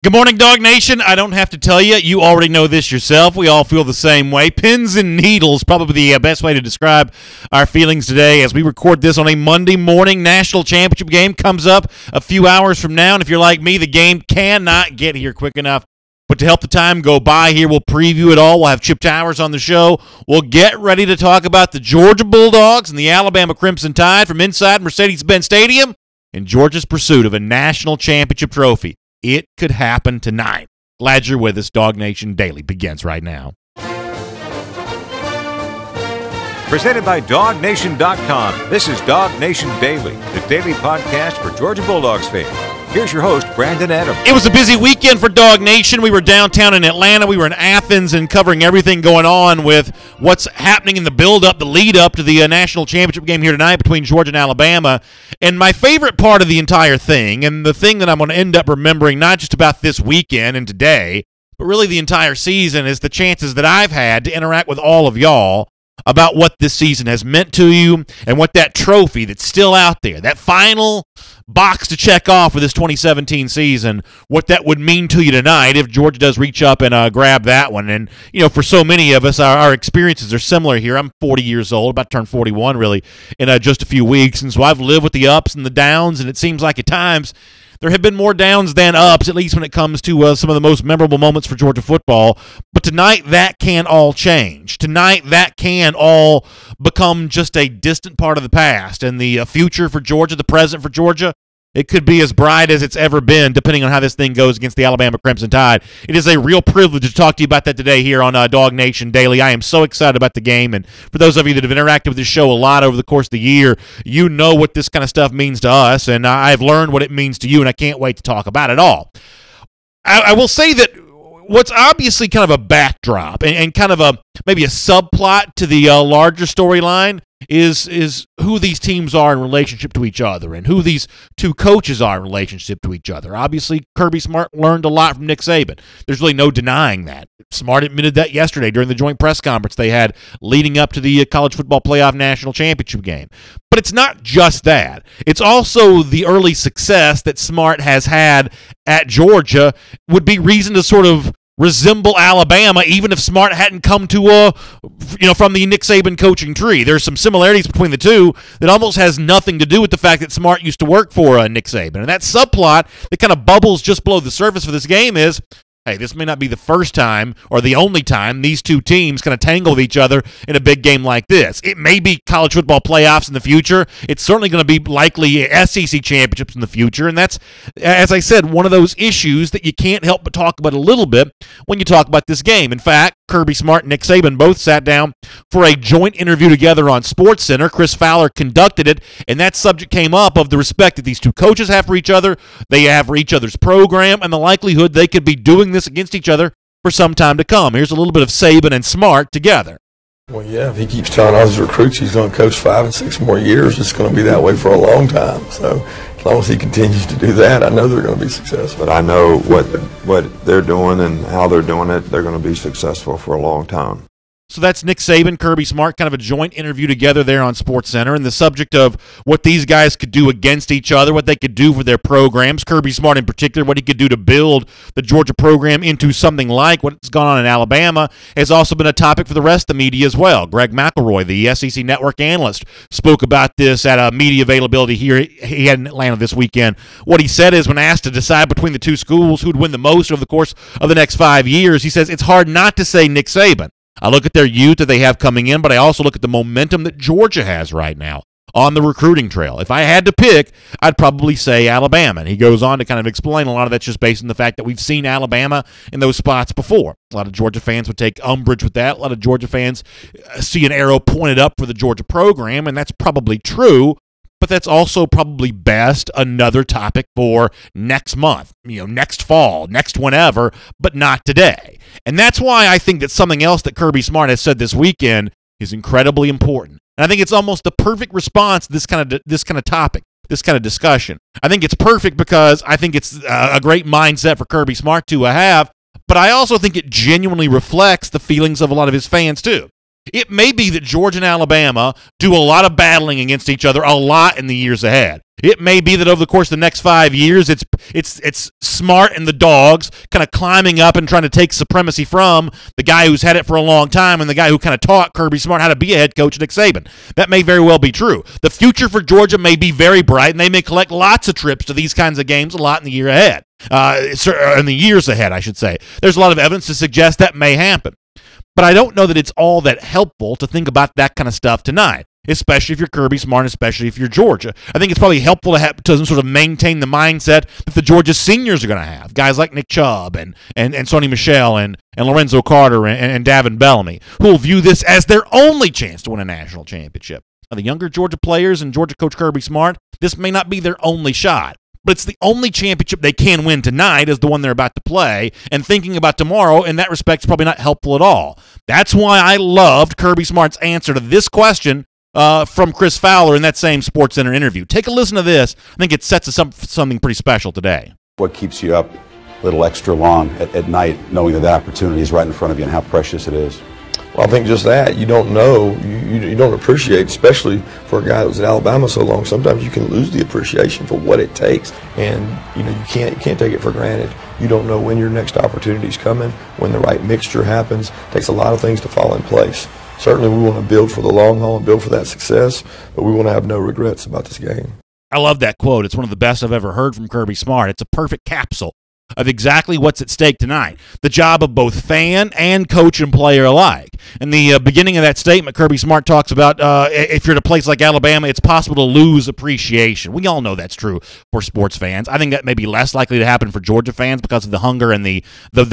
Good morning, DawgNation. I don't have to tell you. You already know this yourself. We all feel the same way. Pins and needles, probably the best way to describe our feelings today as we record this on a Monday morning. National championship game comes up a few hours from now, and if you're like me, the game cannot get here quick enough. But to help the time go by here, we'll preview it all. We'll have Chip Towers on the show. We'll get ready to talk about the Georgia Bulldogs and the Alabama Crimson Tide from inside Mercedes-Benz Stadium in Georgia's pursuit of a national championship trophy. It could happen tonight. Glad you're with us. DawgNation Daily begins right now. Presented by DawgNation.com. This is DawgNation Daily, the daily podcast for Georgia Bulldogs fans. Here's your host, Brandon Adams. It was a busy weekend for DawgNation. We were downtown in Atlanta. We were in Athens and covering everything going on with what's happening in the build-up, the lead-up to the national championship game here tonight between Georgia and Alabama. And my favorite part of the entire thing, and the thing that I'm going to end up remembering not just about this weekend and today, but really the entire season, is the chances that I've had to interact with all of y'all about what this season has meant to you and what that trophy that's still out there, that final box to check off for this 2017 season, what that would mean to you tonight if Georgia does reach up and grab that one. And, you know, for so many of us, our experiences are similar here. I'm 40 years old, about to turn 41 really in just a few weeks, and so I've lived with the ups and the downs, and it seems like at times there have been more downs than ups, at least when it comes to some of the most memorable moments for Georgia football. But tonight, that can all change. Tonight, that can all become just a distant part of the past. And the future for Georgia, the present for Georgia, it could be as bright as it's ever been, depending on how this thing goes against the Alabama Crimson Tide. It is a real privilege to talk to you about that today here on DawgNation Daily. I am so excited about the game, and for those of you that have interacted with this show a lot over the course of the year, you know what this kind of stuff means to us, and I've learned what it means to you, and I can't wait to talk about it all. I will say that what's obviously kind of a backdrop and kind of maybe a subplot to the larger storyline is who these teams are in relationship to each other and who these two coaches are in relationship to each other. Obviously, Kirby Smart learned a lot from Nick Saban. There's really no denying that. Smart admitted that yesterday during the joint press conference they had leading up to the College Football Playoff National Championship game. But it's not just that. It's also the early success that Smart has had at Georgia would be reason to sort of resemble Alabama, even if Smart hadn't come to from the Nick Saban coaching tree. There's some similarities between the two that almost has nothing to do with the fact that Smart used to work for Nick Saban. And that subplot that kind of bubbles just below the surface for this game is, hey, this may not be the first time or the only time these two teams kind of tangle with each other in a big game like this. It may be college football playoffs in the future. It's certainly going to be likely SEC championships in the future. And that's, as I said, one of those issues that you can't help but talk about a little bit when you talk about this game. In fact, Kirby Smart and Nick Saban both sat down for a joint interview together on SportsCenter. Chris Fowler conducted it, and that subject came up of the respect that these two coaches have for each other, they have for each other's program, and the likelihood they could be doing this against each other for some time to come. Here's a little bit of Saban and Smart together. Well, yeah, if he keeps telling all his recruits he's going to coach 5 and 6 more years, it's going to be that way for a long time. So as long as he continues to do that, I know they're going to be successful. But I know what they're doing and how they're doing it, they're going to be successful for a long time. So that's Nick Saban, Kirby Smart, kind of a joint interview together there on SportsCenter, and the subject of what these guys could do against each other, what they could do for their programs, Kirby Smart in particular, what he could do to build the Georgia program into something like what's gone on in Alabama, has also been a topic for the rest of the media as well. Greg McElroy, the SEC Network analyst, spoke about this at a media availability here he had in Atlanta this weekend. What he said is when asked to decide between the two schools who'd win the most over the course of the next 5 years, he says, it's hard not to say Nick Saban. I look at their youth that they have coming in, but I also look at the momentum that Georgia has right now on the recruiting trail. If I had to pick, I'd probably say Alabama. And he goes on to kind of explain a lot of that's just based on the fact that we've seen Alabama in those spots before. A lot of Georgia fans would take umbrage with that. A lot of Georgia fans see an arrow pointed up for the Georgia program, and that's probably true. But that's also probably best another topic for next month, next fall, next whenever, but not today. And that's why I think that something else that Kirby Smart has said this weekend is incredibly important. And I think it's almost the perfect response to this kind of topic, this kind of discussion. I think it's perfect because I think it's a great mindset for Kirby Smart to have, but I also think it genuinely reflects the feelings of a lot of his fans too. It may be that Georgia and Alabama do a lot of battling against each other a lot in the years ahead. It may be that over the course of the next 5 years, it's Smart and the Dogs kind of climbing up and trying to take supremacy from the guy who's had it for a long time and the guy who kind of taught Kirby Smart how to be a head coach, Nick Saban. That may very well be true. The future for Georgia may be very bright, and they may collect lots of trips to these kinds of games a lot in the year ahead. In the years ahead, I should say. There's a lot of evidence to suggest that may happen. But I don't know that it's all that helpful to think about that kind of stuff tonight, especially if you're Kirby Smart, especially if you're Georgia. I think it's probably helpful to sort of maintain the mindset that the Georgia seniors are going to have, guys like Nick Chubb and Sonny Michel and Lorenzo Carter and Davin Bellamy, who will view this as their only chance to win a national championship. Now, the younger Georgia players and Georgia coach Kirby Smart, this may not be their only shot. But it's the only championship they can win tonight is the one they're about to play, and thinking about tomorrow in that respect is probably not helpful at all. That's why I loved Kirby Smart's answer to this question from Chris Fowler in that same SportsCenter interview. Take a listen to this. I think it sets us up for something pretty special today. What keeps you up a little extra long at night, knowing that opportunity is right in front of you and how precious it is? Well, I think just that. You don't know, you don't appreciate, especially for a guy that was at Alabama so long. Sometimes you can lose the appreciation for what it takes, and you can't take it for granted. You don't know when your next opportunity is coming, when the right mixture happens. It takes a lot of things to fall in place. Certainly we want to build for the long haul and build for that success, but we want to have no regrets about this game. I love that quote. It's one of the best I've ever heard from Kirby Smart. It's a perfect capsule of exactly what's at stake tonight, the job of both fan and coach and player alike. In the beginning of that statement, Kirby Smart talks about if you're at a place like Alabama, it's possible to lose appreciation. We all know that's true for sports fans. I think that may be less likely to happen for Georgia fans because of the hunger and the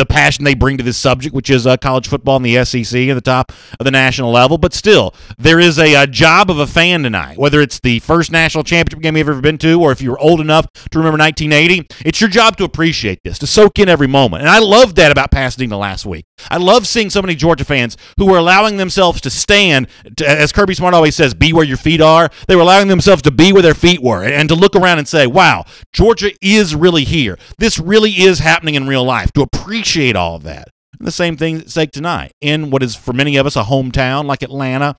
passion they bring to this subject, which is college football and the SEC at the top of the national level. But still, there is a job of a fan tonight, whether it's the first national championship game you've ever been to or if you're old enough to remember 1980, it's your job to appreciate this, to soak in every moment. And I loved that about Pasadena last week. I love seeing so many Georgia fans who were allowing themselves to stand, as Kirby Smart always says, be where your feet are. They were allowing themselves to be where their feet were and to look around and say, wow, Georgia is really here. This really is happening in real life, to appreciate all of that. And the same thing at stake tonight in what is for many of us a hometown like Atlanta,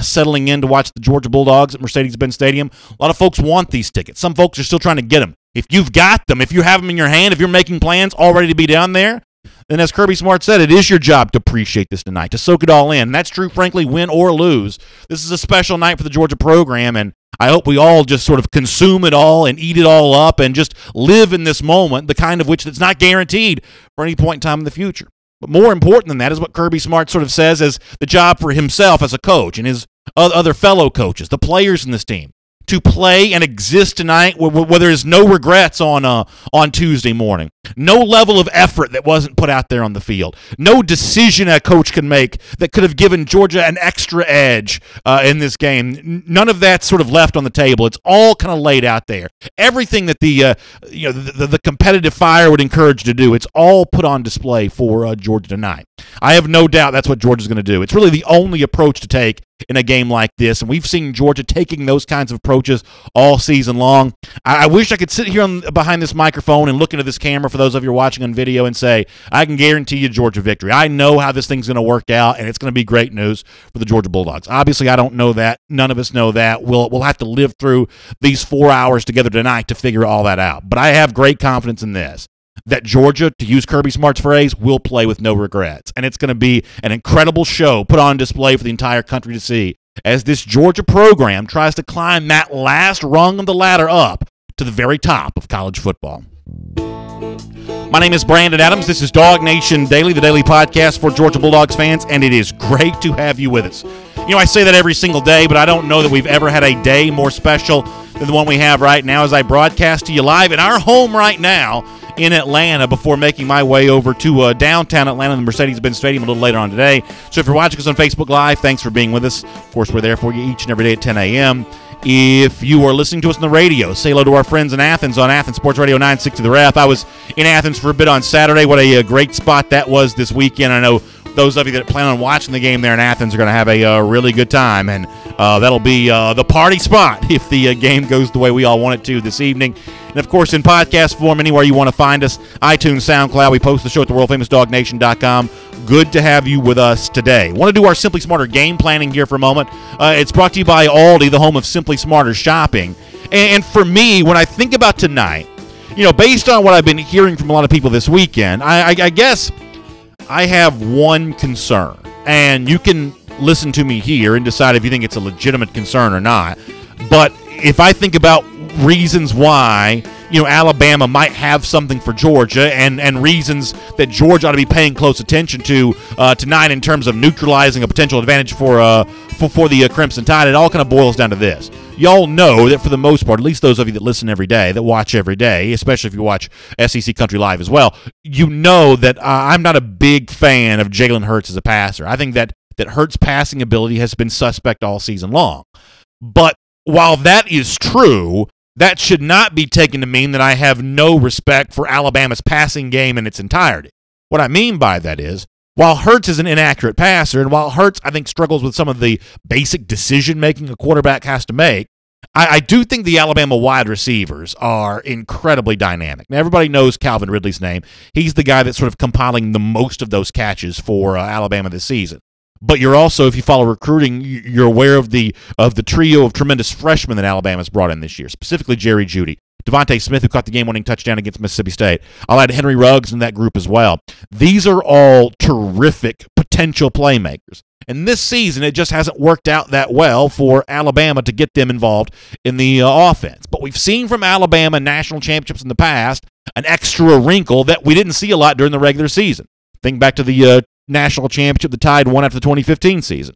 settling in to watch the Georgia Bulldogs at Mercedes-Benz Stadium. A lot of folks want these tickets. Some folks are still trying to get them. If you've got them, if you have them in your hand, if you're making plans all ready to be down there, then as Kirby Smart said, it is your job to appreciate this tonight, to soak it all in. And that's true, frankly, win or lose. This is a special night for the Georgia program, and I hope we all just sort of consume it all and eat it all up and just live in this moment, the kind of which that's not guaranteed for any point in time in the future. But more important than that is what Kirby Smart sort of says as the job for himself as a coach and his other fellow coaches, the players in this team, to play and exist tonight where there's no regrets on Tuesday morning. No level of effort that wasn't put out there on the field. No decision a coach can make that could have given Georgia an extra edge in this game. None of that's sort of left on the table. It's all kind of laid out there. Everything that the competitive fire would encourage to do, it's all put on display for Georgia tonight. I have no doubt that's what Georgia's going to do. It's really the only approach to take in a game like this, and we've seen Georgia taking those kinds of approaches all season long. I wish I could sit here behind this microphone and look into this camera for those of you watching on video and say, I can guarantee you Georgia victory. I know how this thing's going to work out, and it's going to be great news for the Georgia Bulldogs. Obviously, I don't know that. None of us know that. We'll have to live through these 4 hours together tonight to figure all that out. But I have great confidence in this, that Georgia, to use Kirby Smart's phrase, will play with no regrets. And it's going to be an incredible show put on display for the entire country to see as this Georgia program tries to climb that last rung of the ladder up to the very top of college football. My name is Brandon Adams. This is DawgNation Daily, the daily podcast for Georgia Bulldogs fans, and it is great to have you with us. You know, I say that every single day, but I don't know that we've ever had a day more special than the one we have right now as I broadcast to you live in our home right now in Atlanta before making my way over to downtown Atlanta, the Mercedes-Benz Stadium, a little later on today. So if you're watching us on Facebook Live, thanks for being with us. Of course, we're there for you each and every day at 10 a.m. If you are listening to us on the radio, say hello to our friends in Athens on Athens Sports Radio 960 The Ref. I was in Athens for a bit on Saturday. What a great spot that was this weekend. I know those of you that plan on watching the game there in Athens are going to have a really good time, and that'll be the party spot if the game goes the way we all want it to this evening. And, of course, in podcast form, anywhere you want to find us, iTunes, SoundCloud. We post the show at the world-famous DawgNation.com. good to have you with us today. Want to do our Simply Smarter game planning here for a moment. It's brought to you by Aldi, the home of Simply Smarter shopping. And for me, when I think about tonight, based on what I've been hearing from a lot of people this weekend, I guess I have one concern. And you can listen to me here and decide if you think it's a legitimate concern or not. But if I think about reasons why Alabama might have something for Georgia and reasons that Georgia ought to be paying close attention to tonight in terms of neutralizing a potential advantage for the Crimson Tide, it all kind of boils down to this. Y'all know that for the most part, at least those of you that listen every day, that watch every day, especially if you watch SEC Country Live as well, you know that I'm not a big fan of Jalen Hurts as a passer. I think that Hurts' passing ability has been suspect all season long. But while that is true, that should not be taken to mean that I have no respect for Alabama's passing game in its entirety. What I mean by that is, while Hurts is an inaccurate passer, and while Hurts, I think, struggles with some of the basic decision-making a quarterback has to make, I do think the Alabama wide receivers are incredibly dynamic. Now, everybody knows Calvin Ridley's name. He's the guy that's sort of compiling the most of those catches for Alabama this season. But you're also, if you follow recruiting, you're aware of the trio of tremendous freshmen that Alabama's brought in this year, specifically Jerry Jeudy, Devontae Smith, who caught the game-winning touchdown against Mississippi State. I'll add Henry Ruggs in that group as well. These are all terrific potential playmakers. And this season, it just hasn't worked out that well for Alabama to get them involved in the offense. But we've seen from Alabama national championships in the past an extra wrinkle that we didn't see a lot during the regular season. Think back to the national championship the Tide won after the 2015 season.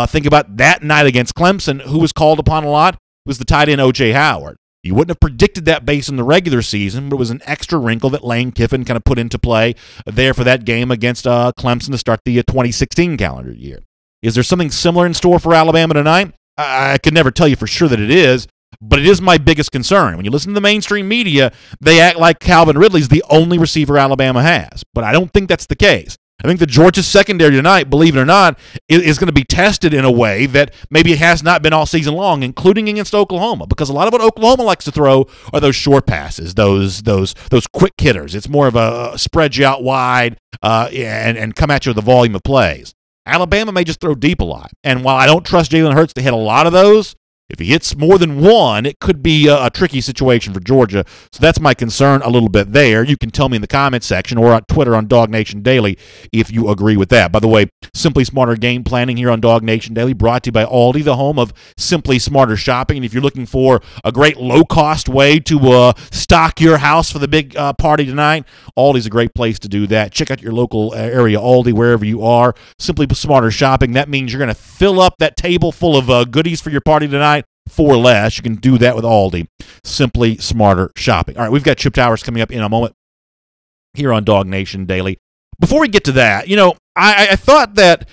Think about that night against Clemson. Who was called upon a lot was the tight end O.J. Howard. You wouldn't have predicted that based on the regular season, but it was an extra wrinkle that Lane Kiffin kind of put into play there for that game against Clemson to start the 2016 calendar year. Is there something similar in store for Alabama tonight? I could never tell you for sure that it is, but it is my biggest concern. When you listen to the mainstream media, they act like Calvin Ridley's the only receiver Alabama has, but I don't think that's the case. I think the Georgia secondary tonight, believe it or not, is going to be tested in a way that maybe it has not been all season long, including against Oklahoma, because a lot of what Oklahoma likes to throw are those short passes, those quick hitters. It's more of a spread you out wide and come at you with a volume of plays. Alabama may just throw deep a lot, and while I don't trust Jalen Hurts to hit a lot of those, if he hits more than one, it could be a tricky situation for Georgia. So that's my concern a little bit there. You can tell me in the comments section or on Twitter on DawgNation Daily if you agree with that. By the way, Simply Smarter game planning here on DawgNation Daily, brought to you by Aldi, the home of Simply Smarter shopping. And if you're looking for a great low-cost way to stock your house for the big party tonight, Aldi's a great place to do that. Check out your local area Aldi wherever you are. Simply Smarter shopping. That means you're going to fill up that table full of goodies for your party tonight for less. You can do that with Aldi. Simply Smarter shopping. All right, we've got Chip Towers coming up in a moment here on DawgNation Daily. Before we get to that, I thought that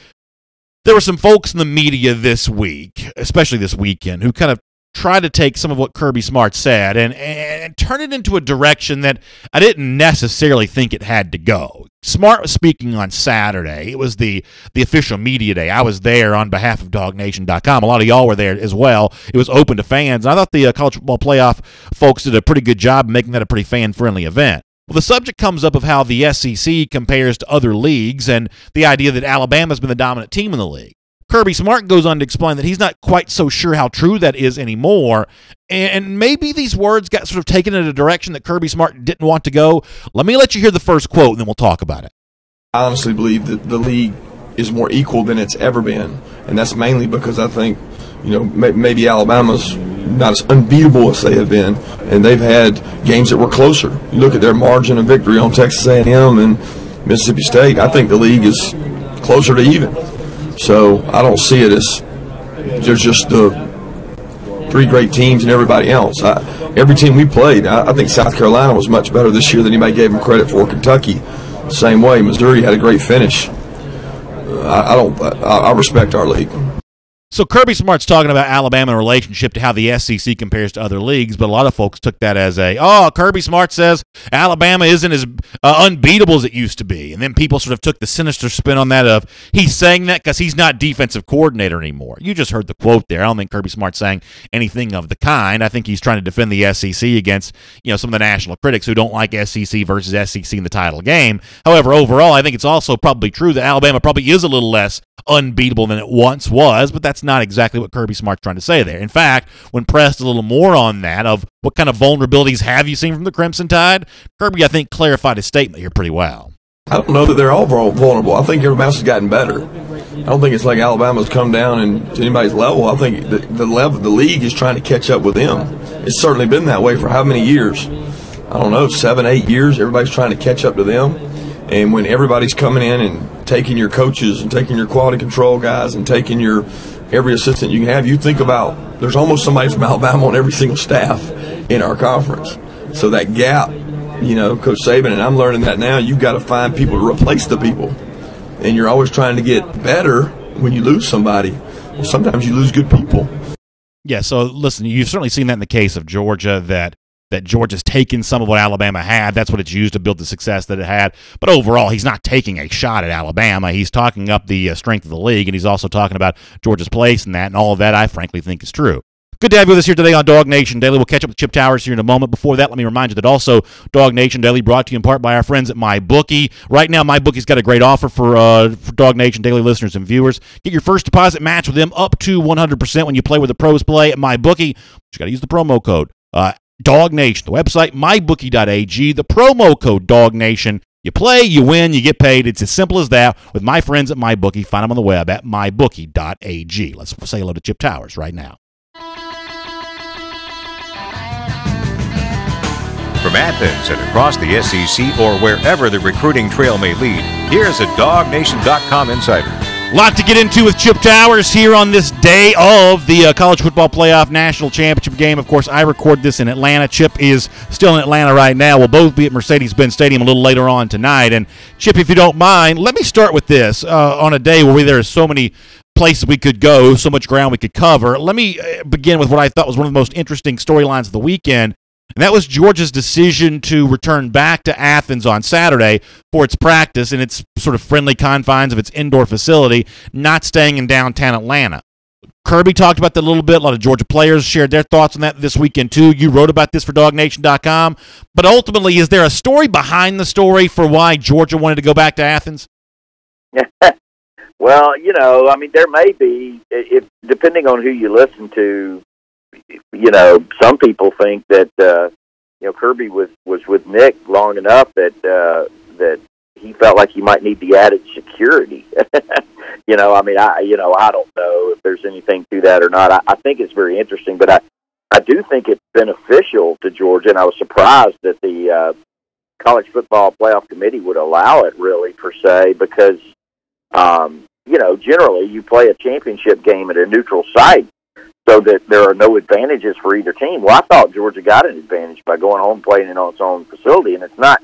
there were some folks in the media this week, especially this weekend, who kind of tried to take some of what Kirby Smart said and turn it into a direction that I didn't necessarily think it had to go. Smart was speaking on Saturday. It was the official media day. I was there on behalf of DawgNation.com. A lot of y'all were there as well. It was open to fans. And I thought the college football playoff folks did a pretty good job making that a pretty fan-friendly event. Well, the subject comes up of how the SEC compares to other leagues and the idea that Alabama's been the dominant team in the league. Kirby Smart goes on to explain that he's not quite so sure how true that is anymore, and maybe these words got sort of taken in a direction that Kirby Smart didn't want to go. Let me let you hear the first quote, and then we'll talk about it. I honestly believe that the league is more equal than it's ever been, and that's mainly because I think, maybe Alabama's not as unbeatable as they have been, and they've had games that were closer. You look at their margin of victory on Texas A&M and Mississippi State, I think the league is closer to even. So I don't see it as there's just the three great teams and everybody else. Every team we played, I think South Carolina was much better this year than anybody gave them credit for. Kentucky, same way. Missouri had a great finish. I respect our league. So Kirby Smart's talking about Alabama in relationship to how the SEC compares to other leagues, but a lot of folks took that as Kirby Smart says Alabama isn't as unbeatable as it used to be. And then people sort of took the sinister spin on that of he's saying that because he's not defensive coordinator anymore. You just heard the quote there. I don't think Kirby Smart's saying anything of the kind. I think he's trying to defend the SEC against some of the national critics who don't like SEC versus SEC in the title game. However, overall, I think it's also probably true that Alabama probably is a little less unbeatable than it once was, but that's not exactly what Kirby Smart's trying to say there. In fact, when pressed a little more on that of what kind of vulnerabilities have you seen from the Crimson Tide, Kirby, I think, clarified his statement here pretty well. I don't know that they're all vulnerable. I think everybody else has gotten better. I don't think it's like Alabama's come down to anybody's level. I think the league is trying to catch up with them. It's certainly been that way for how many years? I don't know, 7, 8 years. Everybody's trying to catch up to them. And when everybody's coming in and taking your coaches and taking your quality control guys and taking your every assistant you can have, you think about there's almost somebody from Alabama on every single staff in our conference. So that gap, Coach Saban, and I'm learning that now, you've got to find people to replace the people. And you're always trying to get better when you lose somebody. Well, sometimes you lose good people. Yeah, so listen, you've certainly seen that in the case of Georgia, that Georgia's taken some of what Alabama had. That's what it's used to build the success that it had. But overall, he's not taking a shot at Alabama. He's talking up the strength of the league, and he's also talking about Georgia's place in that, and all of that I frankly think is true. Good to have you with us here today on DawgNation Daily. We'll catch up with Chip Towers here in a moment. Before that, let me remind you that also DawgNation Daily brought to you in part by our friends at MyBookie. Right now, MyBookie's got a great offer for DawgNation Daily listeners and viewers. Get your first deposit match with them up to 100% when you play with the pros play at MyBookie. But you got to use the promo code DawgNation. The website, mybookie.ag. The promo code DawgNation. You play, you win, you get paid. It's as simple as that with my friends at MyBookie. Find them on the web at mybookie.ag. Let's say hello to Chip Towers right now. From Athens and across the SEC or wherever the recruiting trail may lead, here's a DawgNation.com insider. A lot to get into with Chip Towers here on this day of the College Football Playoff National Championship game. Of course, I record this in Atlanta. Chip is still in Atlanta right now. We'll both be at Mercedes-Benz Stadium a little later on tonight. And, Chip, if you don't mind, let me start with this. On a day where there are so many places we could go, so much ground we could cover, let me begin with what I thought was one of the most interesting storylines of the weekend. And that was Georgia's decision to return back to Athens on Saturday for its practice in its sort of friendly confines of its indoor facility, not staying in downtown Atlanta. Kirby talked about that a little bit. A lot of Georgia players shared their thoughts on that this weekend, too. You wrote about this for DawgNation.com. But ultimately, is there a story behind the story for why Georgia wanted to go back to Athens? Well, there may be, depending on who you listen to. Some people think that Kirby was with Nick long enough that he felt like he might need the added security. I don't know if there's anything to that or not. I think it's very interesting, but I do think it's beneficial to Georgia, and I was surprised that the College Football Playoff Committee would allow it, really, per se, because generally you play a championship game at a neutral site, so that there are no advantages for either team. Well, I thought Georgia got an advantage by going home and playing in its own facility, and it's not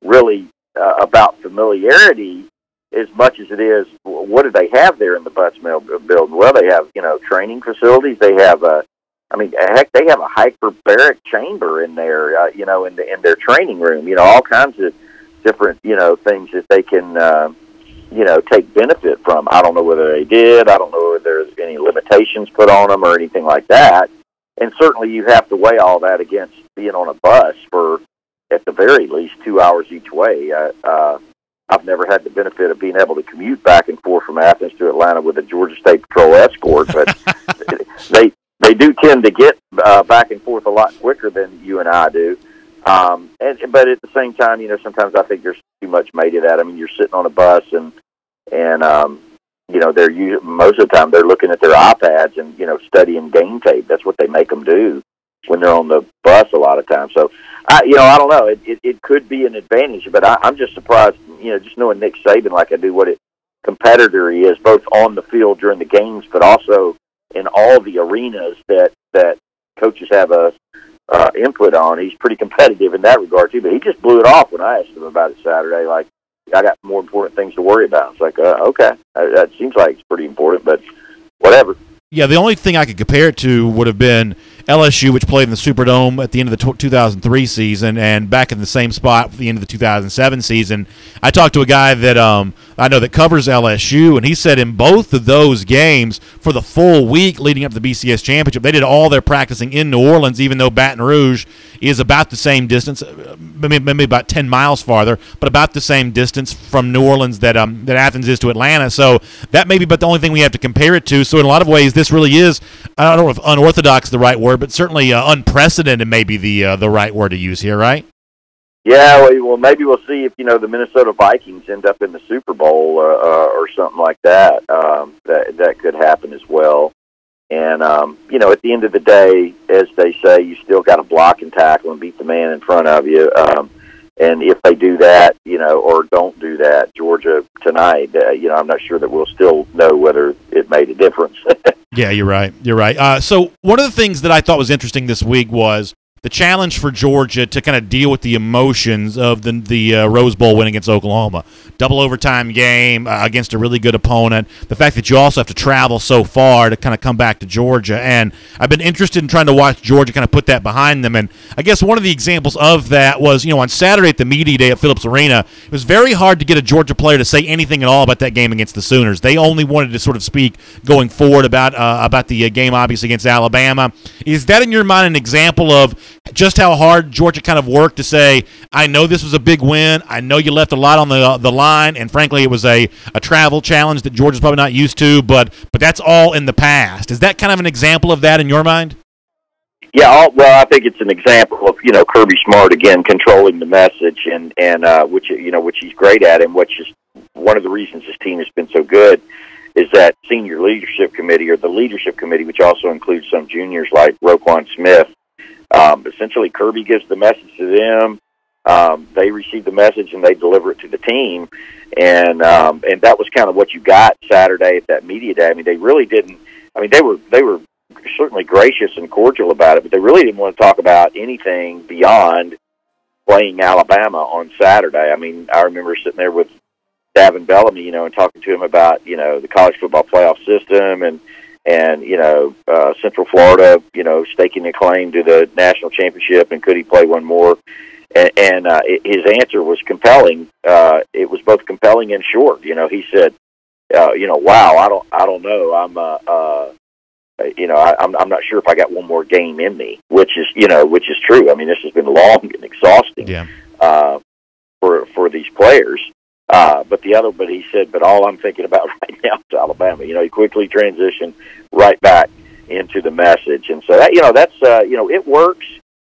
really about familiarity as much as it is what do they have there in the Butts-Mill building. Well, they have training facilities. They have they have a hyperbaric chamber in there, in their training room. All kinds of different things that they can take benefit from. I don't know whether they did. I don't know whether there's any limitations put on them or anything like that. And certainly you have to weigh all that against being on a bus for, at the very least, 2 hours each way. I've never had the benefit of being able to commute back and forth from Athens to Atlanta with a Georgia State Patrol escort, but they do tend to get back and forth a lot quicker than you and I do. But at the same time, sometimes I think there's too much made of that. I mean, you're sitting on a bus and they're most of the time they're looking at their iPads and studying game tape. That's what they make them do when they're on the bus a lot of times. So I don't know. It could be an advantage, but I'm just surprised. Just knowing Nick Saban like I do, what a competitor he is, both on the field during the games, but also in all the arenas that coaches have a input on. He's pretty competitive in that regard too. But he just blew it off when I asked him about it Saturday. Like, I got more important things to worry about. It's like, okay, that seems like it's pretty important, but whatever. Yeah, the only thing I could compare it to would have been LSU, which played in the Superdome at the end of the 2003 season and back in the same spot at the end of the 2007 season. I talked to a guy that I know that covers LSU, and he said in both of those games for the full week leading up to the BCS Championship, they did all their practicing in New Orleans, even though Baton Rouge is about the same distance, maybe about 10 miles farther, but about the same distance from New Orleans that Athens is to Atlanta. So that may be but the only thing we have to compare it to. So in a lot of ways, this really is, I don't know if unorthodox is the right word, but certainly unprecedented may be the right word to use here, right? Yeah, well, maybe we'll see if, the Minnesota Vikings end up in the Super Bowl or something like that. That could happen as well. And, at the end of the day, as they say, you still got to block and tackle and beat the man in front of you. And if they do that, or don't do that, Georgia tonight, I'm not sure that we'll still know whether it made a difference. Yeah, you're right. You're right. So one of the things that I thought was interesting this week was the challenge for Georgia to kind of deal with the emotions of the Rose Bowl win against Oklahoma. Double overtime game against a really good opponent. The fact that you also have to travel so far to kind of come back to Georgia. And I've been interested in trying to watch Georgia kind of put that behind them. And I guess one of the examples of that was, on Saturday at the media day at Phillips Arena, it was very hard to get a Georgia player to say anything at all about that game against the Sooners. They only wanted to sort of speak going forward about the game, obviously, against Alabama. Is that, in your mind, an example of just how hard Georgia kind of worked to say, I know this was a big win, I know you left a lot on the line, and frankly it was a travel challenge that Georgia's probably not used to, but that's all in the past. Is that kind of an example of that in your mind? Yeah, well, I think it's an example of, Kirby Smart, again, controlling the message, and which he's great at, and which is one of the reasons his team has been so good is that senior leadership committee, or the leadership committee, which also includes some juniors like Roquan Smith. Essentially, Kirby gives the message to them. They receive the message and they deliver it to the team, and that was kind of what you got Saturday at that media day. I mean, they really didn't. I mean, they were certainly gracious and cordial about it, but they really didn't want to talk about anything beyond playing Alabama on Saturday. I mean, I remember sitting there with Davin Bellamy, and talking to him about the college football playoff system and Central Florida, staking a claim to the national championship, and could he play one more? And his answer was compelling. It was both compelling and short. He said, wow, I don't know. I'm not sure if I got one more game in me, which is true. I mean, this has been long and exhausting for these players. But he said, but all I'm thinking about right now is Alabama. He quickly transitioned right back into the message, and so that that's it works.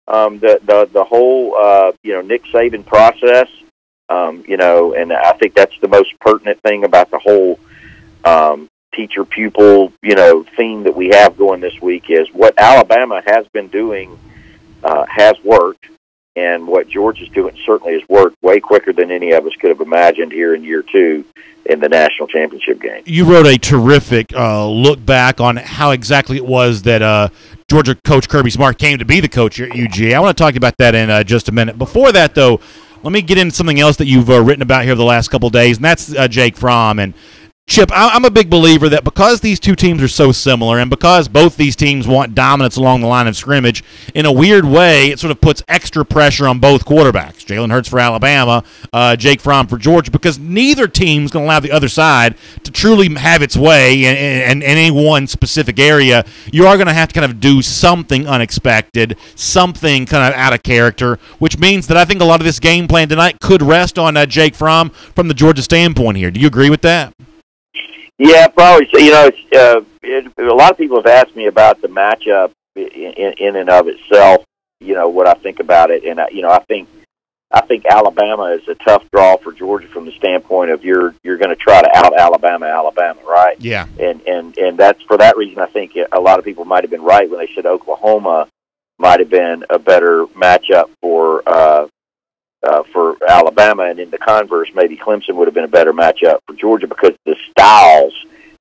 The whole Nick Saban process, and I think that's the most pertinent thing about the whole teacher pupil theme that we have going this week is what Alabama has been doing has worked. And what Georgia's doing certainly has worked way quicker than any of us could have imagined here in year two in the national championship game. You wrote a terrific look back on how exactly it was that Georgia coach Kirby Smart came to be the coach here at UGA. I want to talk about that in just a minute. Before that, though, let me get into something else that you've written about here the last couple of days, and that's Jake Fromm. And Chip, I'm a big believer that because these two teams are so similar and because both these teams want dominance along the line of scrimmage, in a weird way, it sort of puts extra pressure on both quarterbacks. Jalen Hurts for Alabama, Jake Fromm for Georgia, because neither team's going to allow the other side to truly have its way in any one specific area. You are going to have to kind of do something unexpected, something kind of out of character, which means that I think a lot of this game plan tonight could rest on Jake Fromm from the Georgia standpoint here. Do you agree with that? Yeah, probably. A lot of people have asked me about the matchup in and of itself. What I think about it, and I think Alabama is a tough draw for Georgia from the standpoint of you're going to try to out Alabama, right? Yeah. And that's for that reason. I think a lot of people might have been right when they said Oklahoma might have been a better matchup for Alabama, and in the converse, maybe Clemson would have been a better matchup for Georgia because the styles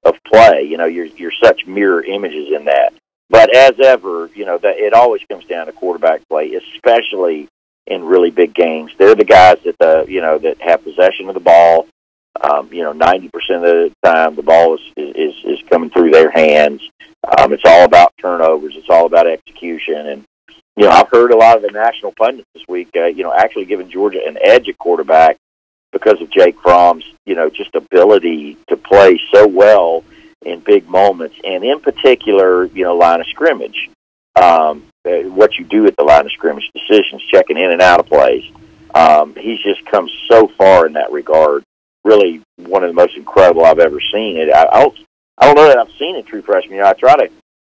of play, you're such mirror images in that. But as ever, that it always comes down to quarterback play, especially in really big games. They're the guys that that have possession of the ball. 90% of the time the ball is coming through their hands. It's all about turnovers. It's all about execution. And, I've heard a lot of the national pundits this week, actually giving Georgia an edge at quarterback because of Jake Fromm's, just ability to play so well in big moments, and in particular, line of scrimmage. What you do at the line of scrimmage, decisions, checking in and out of plays. He's just come so far in that regard. Really, one of the most incredible I've ever seen. I don't know that I've seen a true freshman. I try to.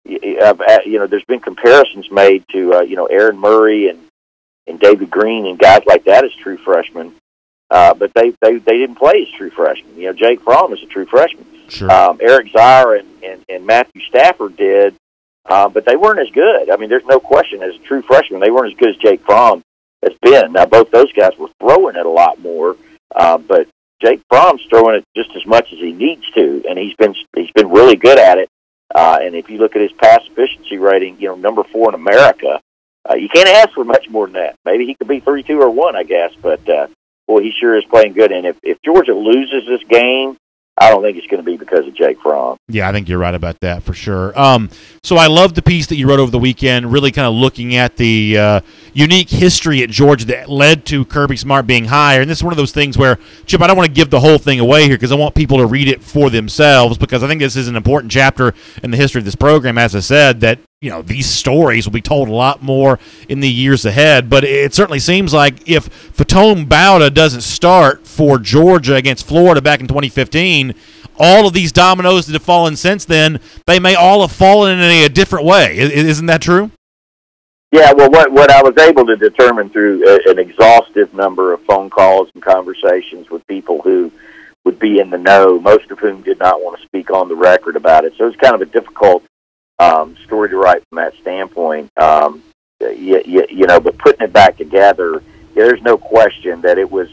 There's been comparisons made to Aaron Murray and David Green and guys like that as true freshmen, but they didn't play as true freshmen. Jake Fromm is a true freshman. Sure. Eric Zier and Matthew Stafford did, but they weren't as good. I mean, there's no question as a true freshman they weren't as good as Jake Fromm has been. Now, both those guys were throwing it a lot more, but Jake Fromm's throwing it just as much as he needs to, and he's been really good at it. And if you look at his pass efficiency rating, number 4 in America, you can't ask for much more than that. Maybe he could be 32 or 1, I guess, but boy, he sure is playing good. And if Georgia loses this game, I don't think it's going to be because of Jake Fromm. Yeah, I think you're right about that for sure. So I love the piece that you wrote over the weekend, really kind of looking at the unique history at Georgia that led to Kirby Smart being hired. And this is one of those things where, Chip, I don't want to give the whole thing away here because I want people to read it for themselves, because I think this is an important chapter in the history of this program, as I said, that these stories will be told a lot more in the years ahead. But it certainly seems like if Faton Bauta doesn't start for Georgia against Florida back in 2015, all of these dominoes that have fallen since then, they may all have fallen in a different way. Isn't that true? Yeah, well, what I was able to determine through an exhaustive number of phone calls and conversations with people who would be in the know, most of whom did not want to speak on the record about it. So it's kind of a difficult story to write from that standpoint. But putting it back together, there's no question that it was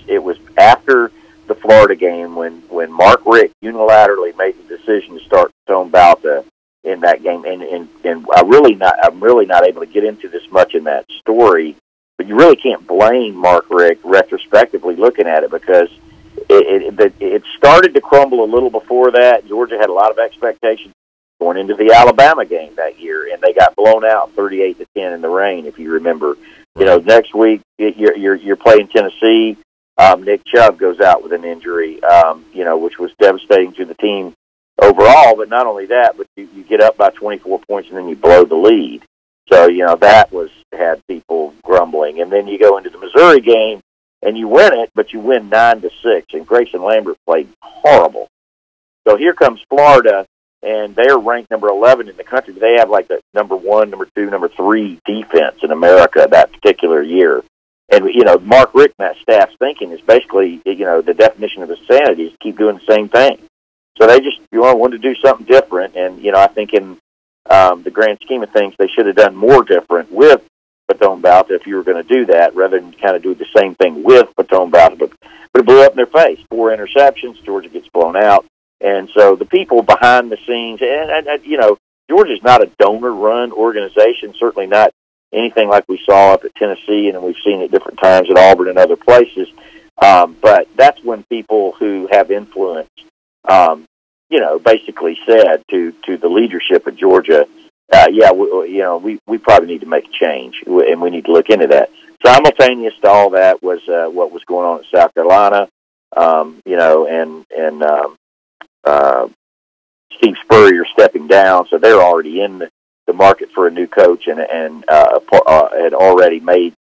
after the Florida game when Mark Richt unilaterally made the decision to start Faton Bauta in that game, and I'm really not able to get into this much in that story, but you really can't blame Mark Richt retrospectively looking at it, because it started to crumble a little before that. Georgia had a lot of expectations going into the Alabama game that year, and they got blown out 38-10 in the rain, if you remember. Next week you're playing Tennessee. Nick Chubb goes out with an injury, which was devastating to the team overall. But not only that, but you get up by 24 points and then you blow the lead. So that had people grumbling. And then you go into the Missouri game and you win it, but you win 9-6. And Grayson Lambert played horrible. So here comes Florida, and they're ranked number 11 in the country. They have like the number 1, number 2, number 3 defense in America that particular year. And, Mark Richt and that staff's thinking is basically, the definition of insanity is to keep doing the same thing. So they just wanted to do something different. And, I think in the grand scheme of things, they should have done more different with Faton Bauta if you were going to do that, rather than kind of do the same thing with Faton Bauta. But it blew up in their face. 4 interceptions, Georgia gets blown out. And so the people behind the scenes, and Georgia's not a donor-run organization, certainly not anything like we saw up at Tennessee, and we've seen it different times at Auburn and other places. But that's when people who have influence, basically said to the leadership of Georgia, we probably need to make a change, and we need to look into that. Simultaneous to all that was what was going on at South Carolina, Steve Spurrier stepping down, so they're already in the market for a new coach, and had already made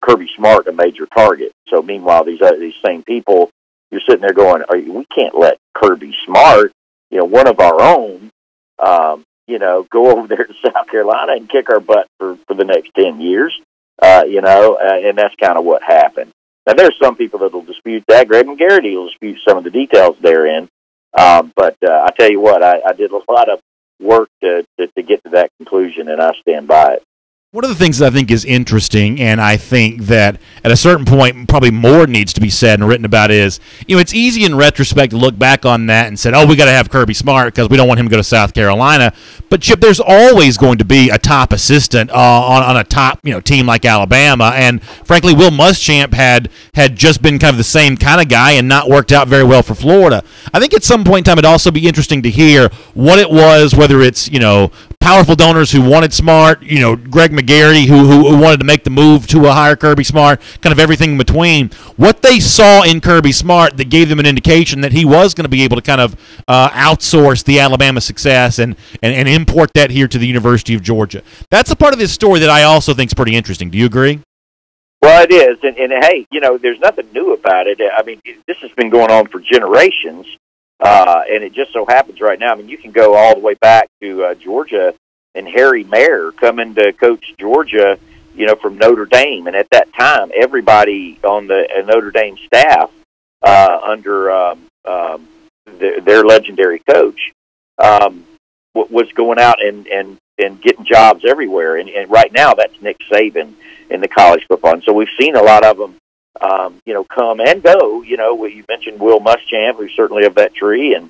Kirby Smart a major target. So meanwhile, these same people, you're sitting there going, we can't let Kirby Smart, one of our own, go over there to South Carolina and kick our butt for the next 10 years, and that's kind of what happened. Now, there's some people that will dispute that. Greg McGarity will dispute some of the details therein. But I tell you what, I did a lot of work to get to that conclusion, and I stand by it. One of the things that I think is interesting, and I think that at a certain point probably more needs to be said and written about is, it's easy in retrospect to look back on that and say, oh, we got to have Kirby Smart because we don't want him to go to South Carolina. But, Chip, there's always going to be a top assistant on a top team like Alabama. And, frankly, Will Muschamp had just been kind of the same kind of guy and not worked out very well for Florida. I think at some point in time it'd also be interesting to hear what it was, whether it's, powerful donors who wanted Smart, Greg McGarity who wanted to make the move to a hire Kirby Smart, kind of everything in between. What they saw in Kirby Smart that gave them an indication that he was going to be able to kind of outsource the Alabama success and import that here to the University of Georgia. That's a part of this story that I also think is pretty interesting. Do you agree? Well, it is, and hey, there's nothing new about it. I mean, this has been going on for generations. And it just so happens right now, you can go all the way back to Georgia and Harry Mayer coming to coach Georgia, from Notre Dame. And at that time, everybody on the Notre Dame staff under their legendary coach was going out and getting jobs everywhere. And right now, that's Nick Saban in the college football. And so we've seen a lot of them come and go. You mentioned Will Muschamp, who's certainly of that tree, and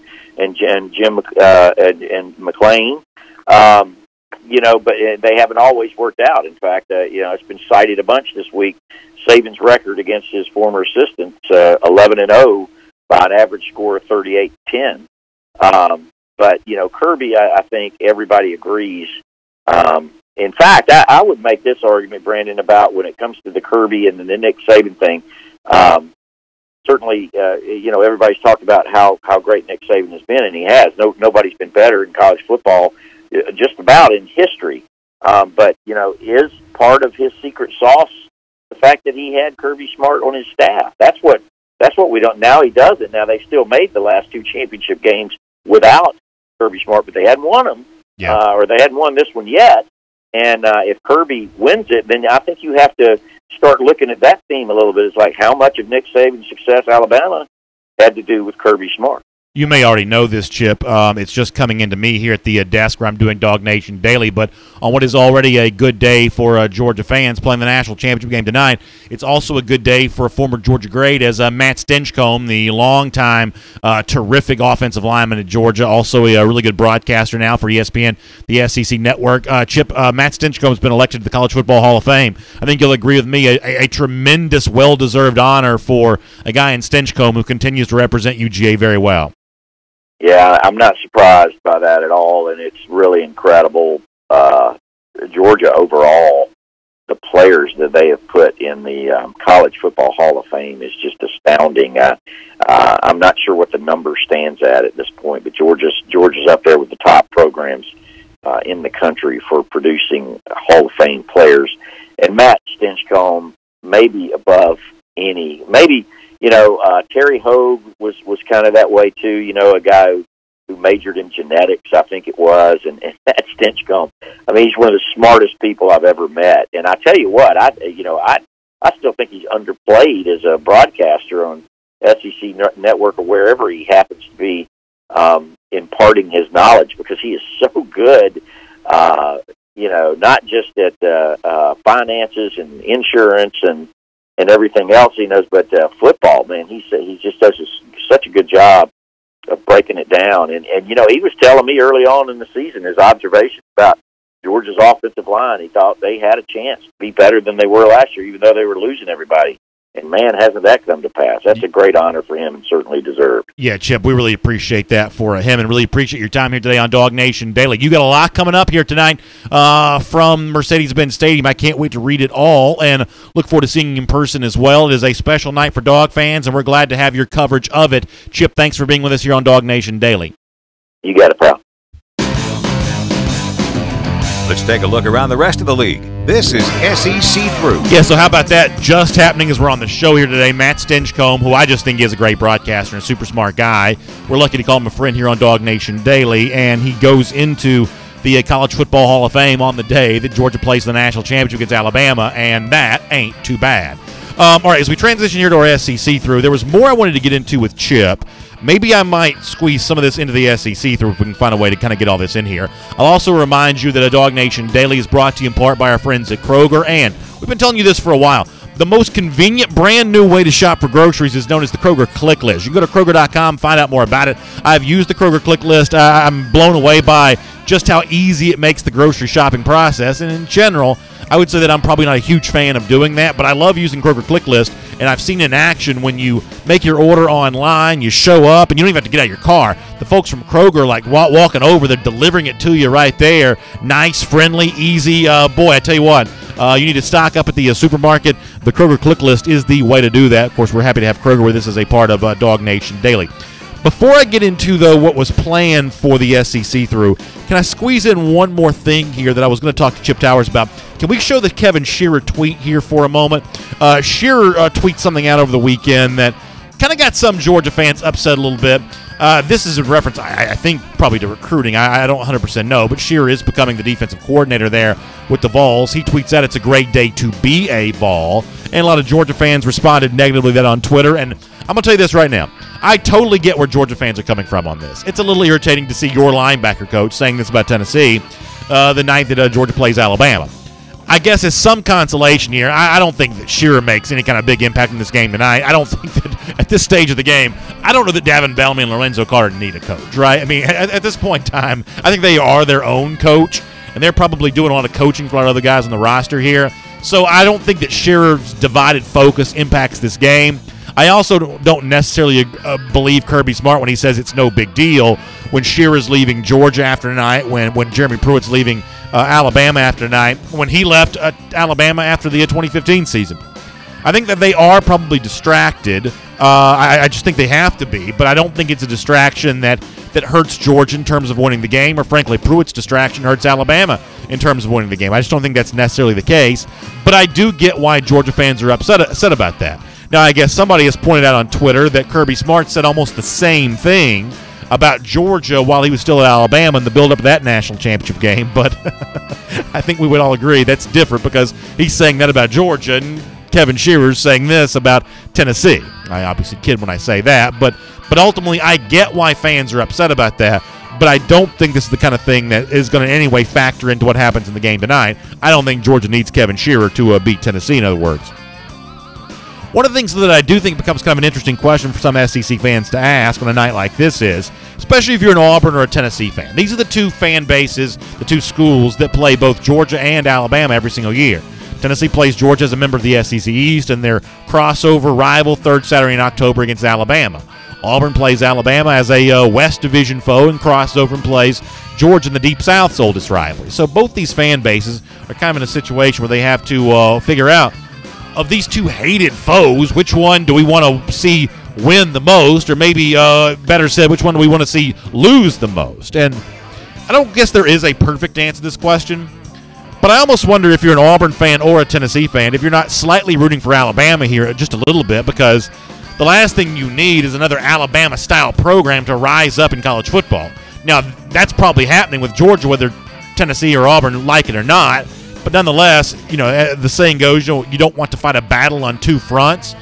Jim and McLean. But they haven't always worked out. In fact, it's been cited a bunch this week. Saban's record against his former assistants, 11-0 by an average score of 38-10. But Kirby, I think everybody agrees. In fact, I would make this argument, Brandon, about when it comes to the Kirby and the Nick Saban thing. Certainly, everybody's talked about how great Nick Saban has been, and he has. Nobody's been better in college football, just about in history. But is part of his secret sauce the fact that he had Kirby Smart on his staff? That's what we don't. Now he does it. Now they still made the last two championship games without Kirby Smart, but they hadn't won them, or they hadn't won this one yet. And if Kirby wins it, then I think you have to start looking at that theme a little bit. It's like how much of Nick Saban's success Alabama had to do with Kirby Smart. You may already know this, Chip. It's just coming into me here at the desk where I'm doing DawgNation Daily. But on what is already a good day for Georgia fans playing the national championship game tonight, it's also a good day for a former Georgia great as Matt Stinchcomb, the longtime terrific offensive lineman at Georgia, also a really good broadcaster now for ESPN, the SEC network. Chip, Matt Stinchcomb has been elected to the College Football Hall of Fame. I think you'll agree with me, a tremendous, well-deserved honor for a guy in Stinchcomb who continues to represent UGA very well. Yeah, I'm not surprised by that at all, and it's really incredible. Georgia overall, the players that they have put in the College Football Hall of Fame is just astounding. I'm not sure what the number stands at this point, but Georgia's up there with the top programs in the country for producing Hall of Fame players. And Matt Stinchcomb maybe above any, maybe. Terry Hogue was kind of that way too. A guy who majored in genetics, I think it was, and that Stinchcomb. I mean, he's one of the smartest people I've ever met. And I tell you what, I still think he's underplayed as a broadcaster on SEC Network or wherever he happens to be imparting his knowledge, because he is so good. Not just at finances and insurance and everything else he knows, but football, man, he just does such a good job of breaking it down. And he was telling me early on in the season his observations about Georgia's offensive line. He thought they had a chance to be better than they were last year, even though they were losing everybody. And, man, hasn't that come to pass. That's a great honor for him and certainly deserved. Yeah, Chip, we really appreciate that for him and really appreciate your time here today on DawgNation Daily. You got a lot coming up here tonight from Mercedes-Benz Stadium. I can't wait to read it all and look forward to seeing you in person as well. It is a special night for Dog fans, and we're glad to have your coverage of it. Chip, thanks for being with us here on DawgNation Daily. You got it, pal. Let's take a look around the rest of the league. This is SEC Through. Yeah, so how about that? Just happening as we're on the show here today, Matt Stinchcomb, who I just think is a great broadcaster and a super smart guy. We're lucky to call him a friend here on DawgNation Daily, and he goes into the College Football Hall of Fame on the day that Georgia plays the national championship against Alabama, and that ain't too bad. All right, as we transition here to our SEC Through, there was more I wanted to get into with Chip. maybe I might squeeze some of this into the SEC through if we can find a way to kind of get all this in here. I'll also remind you that a DawgNation Daily is brought to you in part by our friends at Kroger, and we've been telling you this for a while. The most convenient, brand new way to shop for groceries is known as the Kroger Click List. You can go to Kroger.com, find out more about it. I've used the Kroger Click List. I'm blown away by just how easy it makes the grocery shopping process. And in general, I would say that I'm probably not a huge fan of doing that, but I love using Kroger Click List, and I've seen in action when you make your order online, you show up, and you don't even have to get out of your car. The folks from Kroger, like walking over, they're delivering it to you right there. Nice, friendly, easy. Boy, I tell you what, you need to stock up at the supermarket. The Kroger Click List is the way to do that. Of course, we're happy to have Kroger with us as a part of DawgNation Daily. Before I get into, though, what was planned for the SEC through, can I squeeze in one more thing here that I was going to talk to Chip Towers about? Can we show the Kevin Shearer tweet here for a moment? Shearer tweeted something out over the weekend that kind of got some Georgia fans upset a little bit. This is a reference, I think, probably to recruiting. I don't 100% know, but Shearer is becoming the defensive coordinator there with the Vols. He tweets out, "It's a great day to be a Vol." And a lot of Georgia fans responded negatively to that on Twitter. And I'm going to tell you this right now. I totally get where Georgia fans are coming from on this. It's a little irritating to see your linebacker coach saying this about Tennessee the night that Georgia plays Alabama. I guess as some consolation here, I don't think that Shearer makes any kind of big impact in this game tonight. I don't think that at this stage of the game, I don't know that Davin Bellamy and Lorenzo Carter need a coach, right? I mean, at this point in time, I think they are their own coach, and they're probably doing a lot of coaching for a lot of other guys on the roster here. So I don't think that Shearer's divided focus impacts this game. I also don't necessarily believe Kirby Smart when he says it's no big deal when Shearer's leaving Georgia after tonight, when Jeremy Pruitt's leaving Alabama after tonight, when he left Alabama after the 2015 season. I think that they are probably distracted. I just think they have to be, but I don't think it's a distraction that hurts Georgia in terms of winning the game, or frankly, Pruitt's distraction hurts Alabama in terms of winning the game. I just don't think that's necessarily the case, but I do get why Georgia fans are upset about that. Now, I guess somebody has pointed out on Twitter that Kirby Smart said almost the same thing about Georgia while he was still at Alabama in the build-up of that national championship game, but I think we would all agree that's different because he's saying that about Georgia, and Kevin Shearer's saying this about Tennessee. I obviously kid when I say that, but ultimately I get why fans are upset about that, but I don't think this is the kind of thing that is going to in any way factor into what happens in the game tonight. I don't think Georgia needs Kevin Shearer to beat Tennessee, in other words. One of the things that I do think becomes kind of an interesting question for some SEC fans to ask on a night like this is, especially if you're an Auburn or a Tennessee fan. These are the two fan bases, the two schools that play both Georgia and Alabama every single year. Tennessee plays Georgia as a member of the SEC East, and their crossover rival third Saturday in October against Alabama. Auburn plays Alabama as a West Division foe and crossover and plays Georgia in the Deep South's oldest rivalry. So both these fan bases are kind of in a situation where they have to figure out, of these two hated foes, which one do we want to see win the most, or maybe better said, which one do we want to see lose the most? And I don't guess there is a perfect answer to this question, but I almost wonder if you're an Auburn fan or a Tennessee fan, if you're not slightly rooting for Alabama here just a little bit, because the last thing you need is another Alabama-style program to rise up in college football. Now, that's probably happening with Georgia, whether Tennessee or Auburn like it or not. But nonetheless, you know, the saying goes, you don't want to fight a battle on two fronts.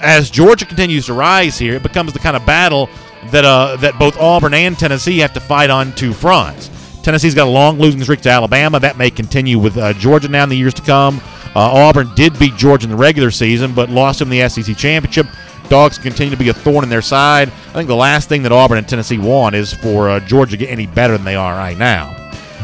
As Georgia continues to rise here, it becomes the kind of battle that both Auburn and Tennessee have to fight on two fronts. Tennessee's got a long losing streak to Alabama. That may continue with Georgia now in the years to come. Auburn did beat Georgia in the regular season, but lost them in the SEC championship. Dogs continue to be a thorn in their side. I think the last thing that Auburn and Tennessee want is for Georgia to get any better than they are right now.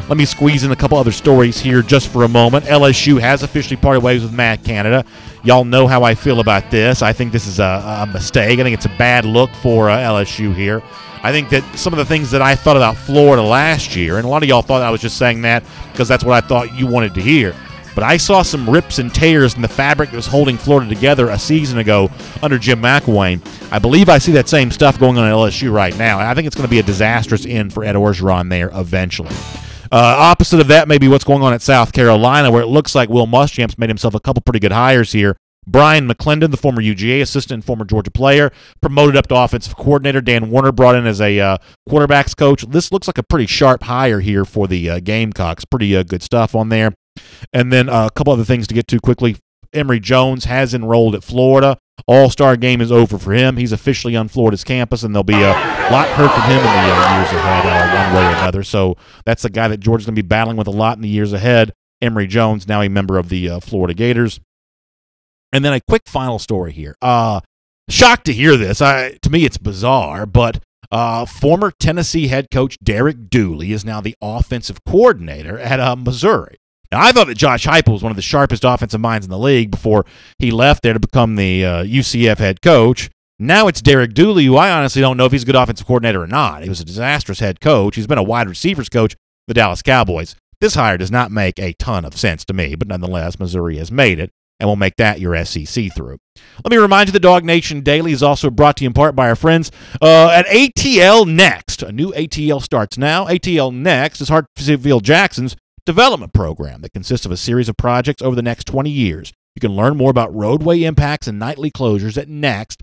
Let me squeeze in a couple other stories here just for a moment. LSU has officially parted ways with Matt Canada. Y'all know how I feel about this. I think this is a mistake. I think it's a bad look for LSU here. I think that some of the things that I thought about Florida last year, and a lot of y'all thought I was just saying that because that's what I thought you wanted to hear, but I saw some rips and tears in the fabric that was holding Florida together a season ago under Jim McElwain. I believe I see that same stuff going on at LSU right now. I think it's going to be a disastrous end for Ed Orgeron there eventually. Opposite of that may be what's going on at South Carolina, where it looks like Will Muschamp's made himself a couple pretty good hires here. Brian McClendon, the former UGA assistant and former Georgia player, promoted up to offensive coordinator. Dan Warner brought in as a quarterbacks coach. This looks like a pretty sharp hire here for the Gamecocks. Pretty good stuff on there. And then a couple other things to get to quickly. Emory Jones has enrolled at Florida. All-Star game is over for him. He's officially on Florida's campus, and there'll be a lot heard from him in the years ahead, one way or another. So that's the guy that Georgia's going to be battling with a lot in the years ahead. Emory Jones, now a member of the Florida Gators. And then a quick final story here. Shocked to hear this. To me, it's bizarre, but former Tennessee head coach Derek Dooley is now the offensive coordinator at Missouri. Now, I thought that Josh Heupel was one of the sharpest offensive minds in the league before he left there to become the UCF head coach. Now it's Derek Dooley, who I honestly don't know if he's a good offensive coordinator or not. He was a disastrous head coach. He's been a wide receivers coach for the Dallas Cowboys. This hire does not make a ton of sense to me, but nonetheless, Missouri has made it, and we'll make that your SEC through. Let me remind you, the DawgNation Daily is also brought to you in part by our friends at ATL Next. A new ATL starts now. ATL Next is Hartsfield Jackson's development program that consists of a series of projects over the next 20 years. You can learn more about roadway impacts and nightly closures at next.atl.com.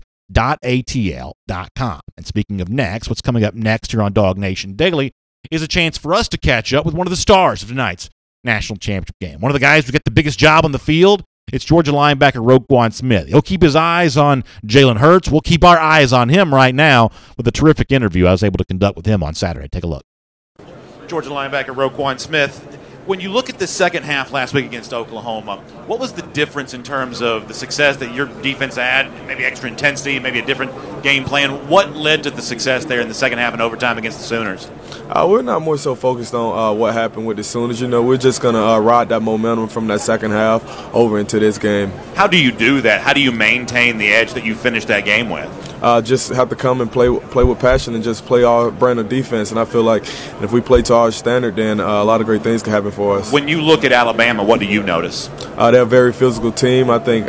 And speaking of next, what's coming up next here on DawgNation Daily is a chance for us to catch up with one of the stars of tonight's national championship game. One of the guys who get the biggest job on the field, it's Georgia linebacker Roquan Smith. He'll keep his eyes on Jalen Hurts. We'll keep our eyes on him right now with a terrific interview I was able to conduct with him on Saturday. Take a look. Georgia linebacker Roquan Smith. When you look at the second half last week against Oklahoma, what was the difference in terms of the success that your defense had, maybe extra intensity, maybe a different game plan? What led to the success there in the second half and overtime against the Sooners? We're not more so focused on what happened with the Sooners. We're just going to ride that momentum from that second half over into this game. How do you do that? How do you maintain the edge that you finished that game with? Just have to come and play with passion and just play our brand of defense. And I feel like if we play to our standard, then a lot of great things can happen for us. When you look at Alabama, what do you notice? They're a very physical team. I think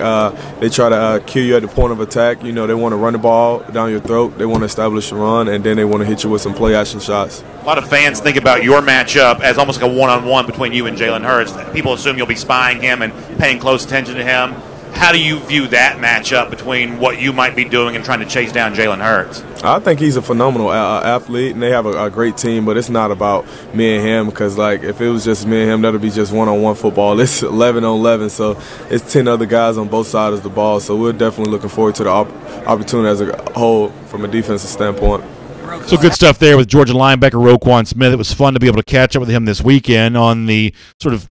they try to kill you at the point of attack. They want to run the ball down your throat. They want to establish a run, and then they want to hit you with some play-action shots. A lot of fans think about your matchup as almost like a one-on-one between you and Jalen Hurts. People assume you'll be spying him and paying close attention to him. How do you view that matchup between what you might be doing and trying to chase down Jalen Hurts? I think he's a phenomenal athlete, and they have a great team, but it's not about me and him because, if it was just me and him, that would be just one-on-one football. It's 11-on-11, so it's 10 other guys on both sides of the ball, so we're definitely looking forward to the opportunity as a whole from a defensive standpoint. So good stuff there with Georgia linebacker Roquan Smith. It was fun to be able to catch up with him this weekend on the sort of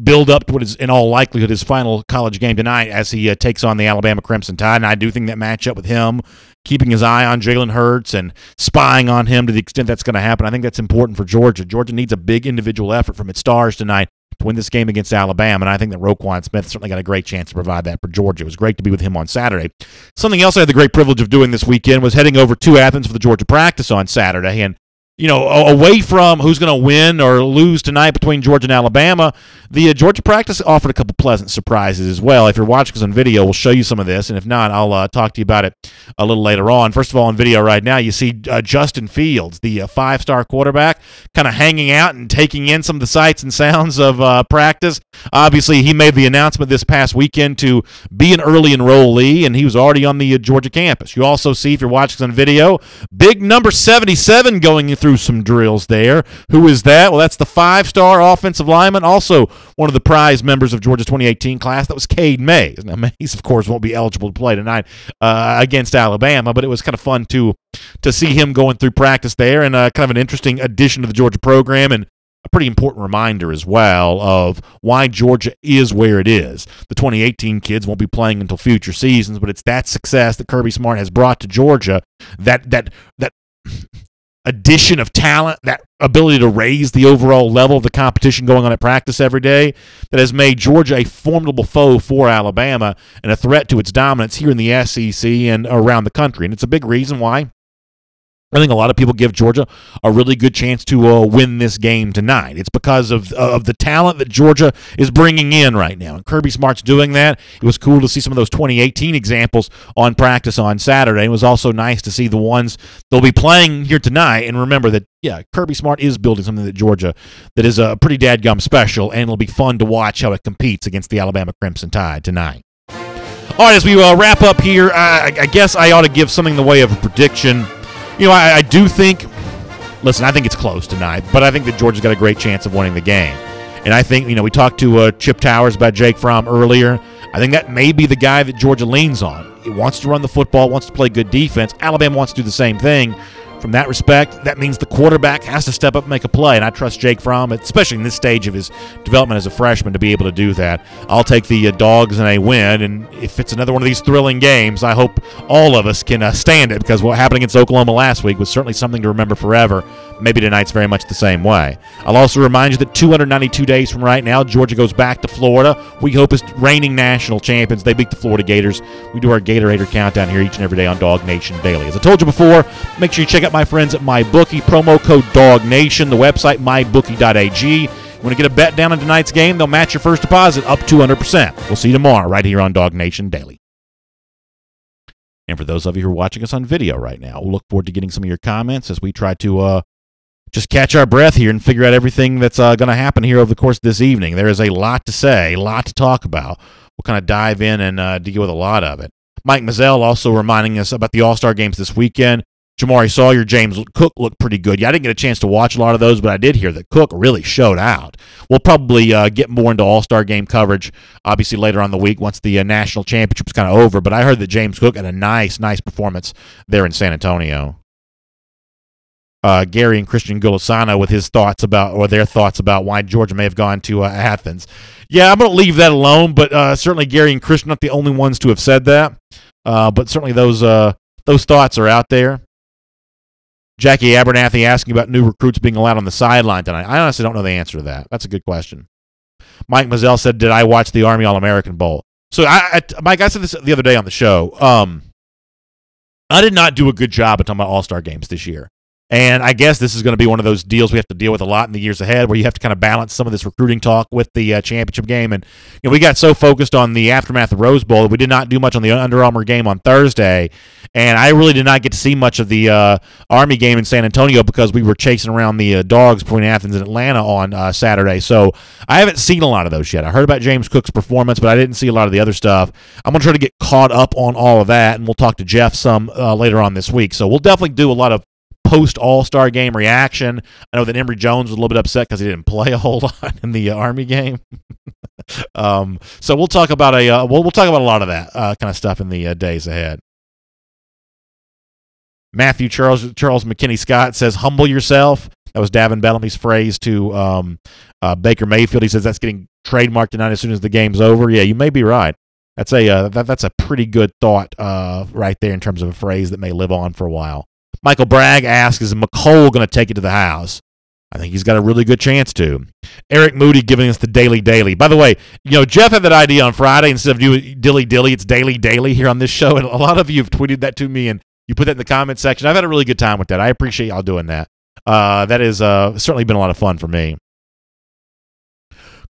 build up to what is in all likelihood his final college game tonight as he takes on the Alabama Crimson Tide. And I do think that matchup with him, keeping his eye on Jalen Hurts and spying on him to the extent that's going to happen, I think that's important for Georgia. Georgia needs a big individual effort from its stars tonight to win this game against Alabama, and I think that Roquan Smith certainly got a great chance to provide that for Georgia. It was great to be with him on Saturday. Something else I had the great privilege of doing this weekend was heading over to Athens for the Georgia practice on Saturday, and away from who's going to win or lose tonight between Georgia and Alabama, the Georgia practice offered a couple pleasant surprises as well. If you're watching us on video, we'll show you some of this, and if not, I'll talk to you about it a little later on. First of all, on video right now, you see Justin Fields, the five-star quarterback, kind of hanging out and taking in some of the sights and sounds of practice. Obviously, he made the announcement this past weekend to be an early enrollee, and he was already on the Georgia campus. You also see, if you're watching us on video, big number 77 going through some drills there. Who is that? Well, that's the five-star offensive lineman, also one of the prize members of Georgia's 2018 class. That was Cade Mays. Now, Mays, of course, won't be eligible to play tonight against Alabama, but it was kind of fun to see him going through practice there, and kind of an interesting addition to the Georgia program, and a pretty important reminder as well of why Georgia is where it is. The 2018 kids won't be playing until future seasons, but it's that success that Kirby Smart has brought to Georgia, that addition of talent, that ability to raise the overall level of the competition going on at practice every day, that has made Georgia a formidable foe for Alabama and a threat to its dominance here in the SEC and around the country. And it's a big reason why I think a lot of people give Georgia a really good chance to win this game tonight. It's because of the talent that Georgia is bringing in right now. And Kirby Smart's doing that. It was cool to see some of those 2018 examples on practice on Saturday. It was also nice to see the ones they'll be playing here tonight. And remember that, Kirby Smart is building something that Georgia that is a pretty dadgum special, and it'll be fun to watch how it competes against the Alabama Crimson Tide tonight. All right, as we wrap up here, I guess I ought to give something in the way of a prediction. I do think, I think it's close tonight, but I think that Georgia's got a great chance of winning the game. And I think, we talked to Chip Towers about Jake Fromm earlier. I think that may be the guy that Georgia leans on. It wants to run the football, wants to play good defense. Alabama wants to do the same thing. From that respect, that means the quarterback has to step up and make a play, and I trust Jake Fromm, especially in this stage of his development as a freshman, to be able to do that. I'll take the Dogs in a win, and if it's another one of these thrilling games, I hope all of us can stand it, because what happened against Oklahoma last week was certainly something to remember forever. Maybe tonight's very much the same way. I'll also remind you that 292 days from right now, Georgia goes back to Florida. We hope as reigning national champions. They beat the Florida Gators. We do our Gatorator countdown here each and every day on DawgNation Daily. As I told you before, make sure you check out my friends at MyBookie. Promo code DawgNation. The website, mybookie.ag. You want to get a bet down on tonight's game, they'll match your first deposit up 200%. We'll see you tomorrow right here on DawgNation Daily. And for those of you who are watching us on video right now, we'll look forward to getting some of your comments as we try to just catch our breath here and figure out everything that's going to happen here over the course of this evening. There is a lot to say, a lot to talk about. We'll kind of dive in and deal with a lot of it. Mike Mazzell also reminding us about the All-Star games this weekend. Jamari Sawyer, James Cook looked pretty good. Yeah, I didn't get a chance to watch a lot of those, but I did hear that Cook really showed out. We'll probably get more into All-Star game coverage, obviously, later on in the week once the national championship's kind of over. But I heard that James Cook had a nice performance there in San Antonio. Gary and Christian Golisano with his thoughts about, or their thoughts about why Georgia may have gone to Athens. Yeah, I'm going to leave that alone, but certainly Gary and Christian are not the only ones to have said that. But certainly those thoughts are out there. Jackie Abernathy asking about new recruits being allowed on the sideline tonight. I honestly don't know the answer to that. That's a good question. Mike Mazzell said, did I watch the Army All-American Bowl? So, Mike, I said this the other day on the show. I did not do a good job of talking about All-Star games this year. And I guess this is going to be one of those deals we have to deal with a lot in the years ahead, where you have to kind of balance some of this recruiting talk with the championship game. And we got so focused on the aftermath of the Rose Bowl that we did not do much on the Under Armour game on Thursday. And I really did not get to see much of the Army game in San Antonio because we were chasing around the Dogs between Athens and Atlanta on Saturday. So I haven't seen a lot of those yet. I heard about James Cook's performance, but I didn't see a lot of the other stuff. I'm going to try to get caught up on all of that, and we'll talk to Jeff some later on this week. So we'll definitely do a lot of post-All-Star game reaction. I know that Emory Jones was a little bit upset because he didn't play a whole lot in the Army game. So we'll talk about we'll talk about a lot of that kind of stuff in the days ahead. Matthew Charles McKinney Scott says, "Humble yourself." That was Davin Bellamy's phrase to Baker Mayfield. He says that's getting trademarked tonight as soon as the game's over. Yeah, you may be right. That's a pretty good thought right there in terms of a phrase that may live on for a while. Michael Bragg asks, is McCole going to take it to the house? I think he's got a really good chance to. Eric Moody giving us the Daily. By the way, Jeff had that idea on Friday. Instead of doing Dilly, it's Daily here on this show. And a lot of you have tweeted that to me, and you put that in the comment section. I've had a really good time with that. I appreciate y'all doing that. That has certainly been a lot of fun for me.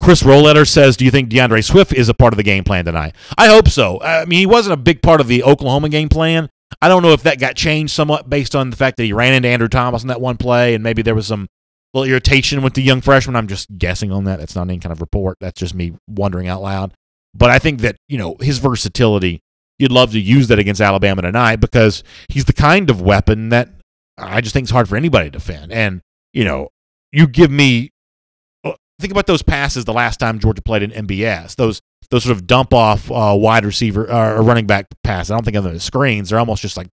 Chris Roletter says, do you think DeAndre Swift is a part of the game plan tonight? I hope so. I mean, he wasn't a big part of the Oklahoma game plan. I don't know if that got changed somewhat based on the fact that he ran into Andrew Thomas in that one play, and maybe there was some little irritation with the young freshman. I'm just guessing on that. That's not any kind of report. That's just me wondering out loud. But I think that, his versatility, you'd love to use that against Alabama tonight because he's the kind of weapon that I just think is hard for anybody to defend. And, you give me – think about those passes the last time Georgia played in MBS, those sort of dump-off wide receiver or running back passes. I don't think of them as screens. They're almost just like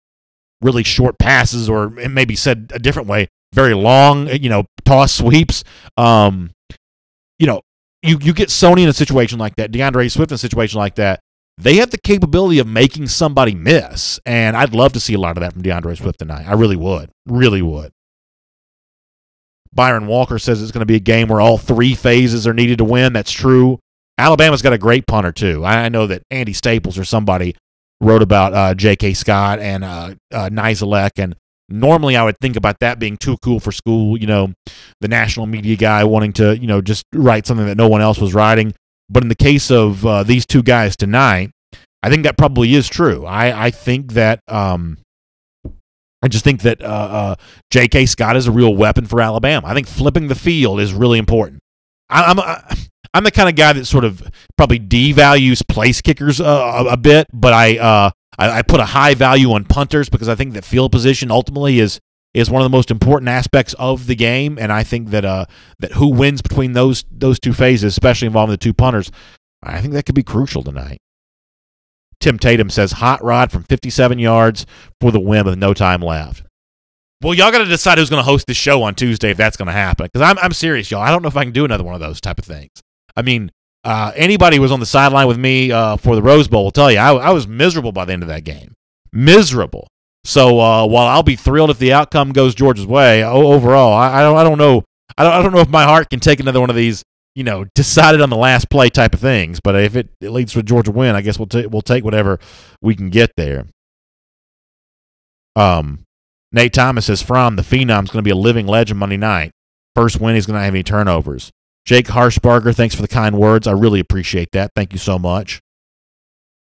really short passes, or maybe said a different way, very long, toss sweeps. You get Sony in a situation like that, DeAndre Swift in a situation like that, they have the capability of making somebody miss, and I'd love to see a lot of that from DeAndre Swift tonight. I really would. Really would. Byron Walker says it's going to be a game where all three phases are needed to win. That's true. Alabama's got a great punter, too. I know that Andy Staples or somebody wrote about J.K. Scott and Nizelek, and normally I would think about that being too cool for school, the national media guy wanting to, just write something that no one else was writing. But in the case of these two guys tonight, I think that probably is true. I think that I just think that J.K. Scott is a real weapon for Alabama. I think flipping the field is really important. I'm the kind of guy that sort of probably devalues place kickers a bit, but I put a high value on punters because I think that field position ultimately is one of the most important aspects of the game, and I think that that who wins between those two phases, especially involving the two punters, I think that could be crucial tonight. Tim Tatum says, hot rod from 57 yards for the win with no time left. Well, y'all got to decide who's going to host this show on Tuesday if that's going to happen. Because I'm serious, y'all. I don't know if I can do another one of those type of things. I mean, anybody who was on the sideline with me for the Rose Bowl will tell you I was miserable by the end of that game. Miserable. So while I'll be thrilled if the outcome goes Georgia's way, overall, I don't know. I don't know if my heart can take another one of these, decided on the last play type of things. But if it leads to a Georgia win, I guess we'll take whatever we can get there. Nate Thomas says, the Phenom's going to be a living legend Monday night. First win, he's going to have any turnovers. Jake Harshbarger, thanks for the kind words. I really appreciate that. Thank you so much.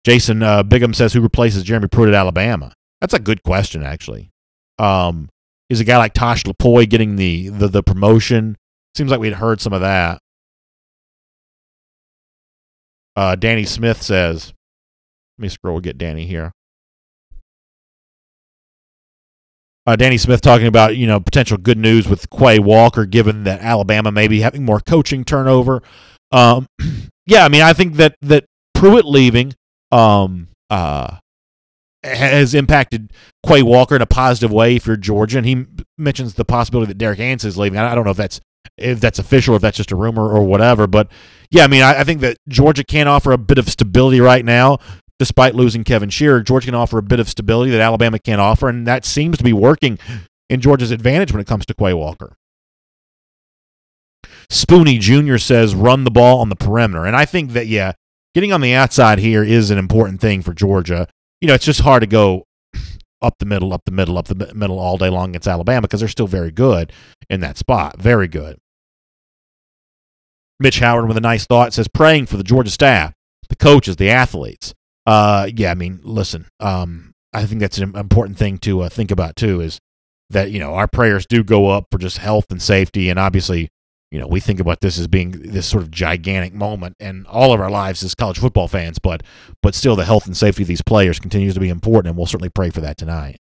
Jason Bigham says, who replaces Jeremy Pruitt at Alabama? That's a good question, actually. Is a guy like Tosh Lapoy getting the promotion? Seems like we'd heard some of that. Danny Smith says, let me scroll, get Danny here. Danny Smith talking about, potential good news with Quay Walker, given that Alabama may be having more coaching turnover. Yeah, I mean, I think that Pruitt leaving has impacted Quay Walker in a positive way if you're Georgia, and he mentions the possibility that Derek Ansett is leaving. I don't know if that's official or if that's just a rumor or whatever, but yeah, I mean, I think that Georgia can offer a bit of stability right now. Despite losing Kevin Shearer, Georgia can offer a bit of stability that Alabama can't offer, and that seems to be working in Georgia's advantage when it comes to Quay Walker. Spoonie Jr. says, run the ball on the perimeter. And I think that, yeah, getting on the outside here is an important thing for Georgia. It's just hard to go up the middle all day long against Alabama because they're still very good in that spot. Very good. Mitch Howard with a nice thought says, praying for the Georgia staff, the coaches, the athletes. Yeah, I mean, listen, I think that's an important thing to think about, too, is that, our prayers do go up for just health and safety. And obviously, we think about this as being this sort of gigantic moment in all of our lives as college football fans, but still the health and safety of these players continues to be important, and we'll certainly pray for that tonight.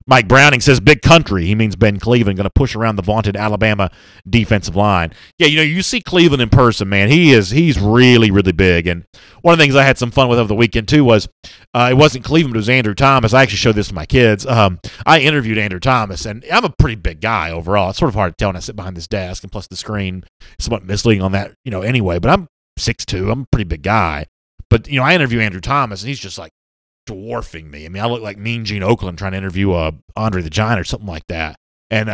Mike Browning says, big country. He means Ben Cleveland, going to push around the vaunted Alabama defensive line. Yeah, you see Cleveland in person, man. He's really, really big. And one of the things I had some fun with over the weekend, too, was it wasn't Cleveland, it was Andrew Thomas. I actually showed this to my kids. I interviewed Andrew Thomas, and I'm a pretty big guy overall. It's sort of hard to tell when I sit behind this desk, and plus the screen is somewhat misleading on that, anyway. But I'm 6'2". I'm a pretty big guy. But, I interview Andrew Thomas, and he's just like, dwarfing me. I mean, I look like Mean Gene Oakland trying to interview Andre the Giant or something like that. And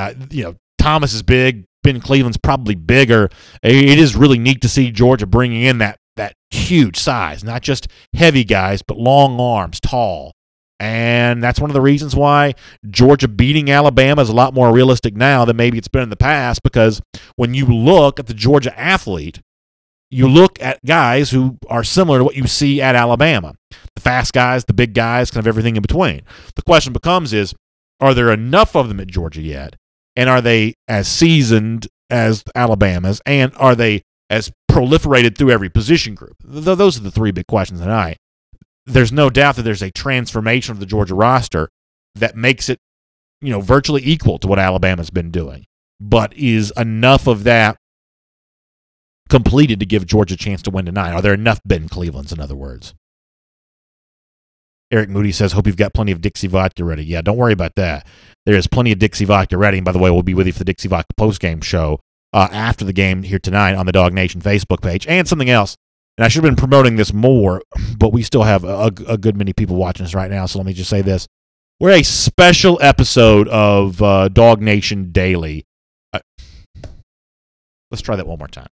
Thomas is big. Ben Cleveland's probably bigger. It is really neat to see Georgia bringing in that huge size, not just heavy guys, but long arms, tall. And that's one of the reasons why Georgia beating Alabama is a lot more realistic now than maybe it's been in the past, because when you look at the Georgia athlete, you look at guys who are similar to what you see at Alabama. The fast guys, the big guys, kind of everything in between. The question becomes are there enough of them at Georgia yet? And are they as seasoned as Alabama's? And are they as proliferated through every position group? Those are the three big questions tonight. There's no doubt that there's a transformation of the Georgia roster that makes it, virtually equal to what Alabama's been doing. But is enough of that completed to give Georgia a chance to win tonight? Are there enough Ben Clevelands, in other words? Eric Moody says, hope you've got plenty of Dixie vodka ready. Yeah, don't worry about that. There is plenty of Dixie vodka ready. And by the way, we'll be with you for the Dixie Vodka postgame show after the game here tonight on the DawgNation Facebook page. And something else, and I should have been promoting this more, but we still have a good many people watching us right now, so let me just say this. We're a special episode of DawgNation Daily. Let's try that one more time.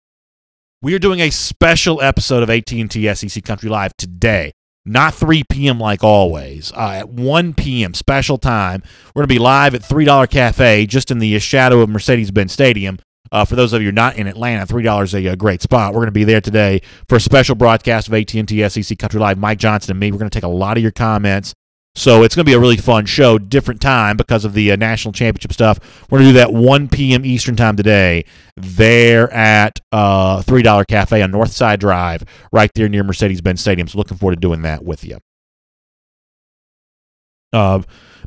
We are doing a special episode of AT&T SEC Country Live today. Not 3 p.m. like always. At 1 p.m. special time, we're going to be live at $3 Cafe, just in the shadow of Mercedes-Benz Stadium. For those of you not in Atlanta, $3 is a great spot. We're going to be there today for a special broadcast of AT&T SEC Country Live. Mike Johnson and me. We're going to take a lot of your comments. So it's going to be a really fun show, different time because of the national championship stuff. We're going to do that 1 p.m. Eastern time today there at $3 Cafe on Northside Drive, right there near Mercedes-Benz Stadium. So looking forward to doing that with you.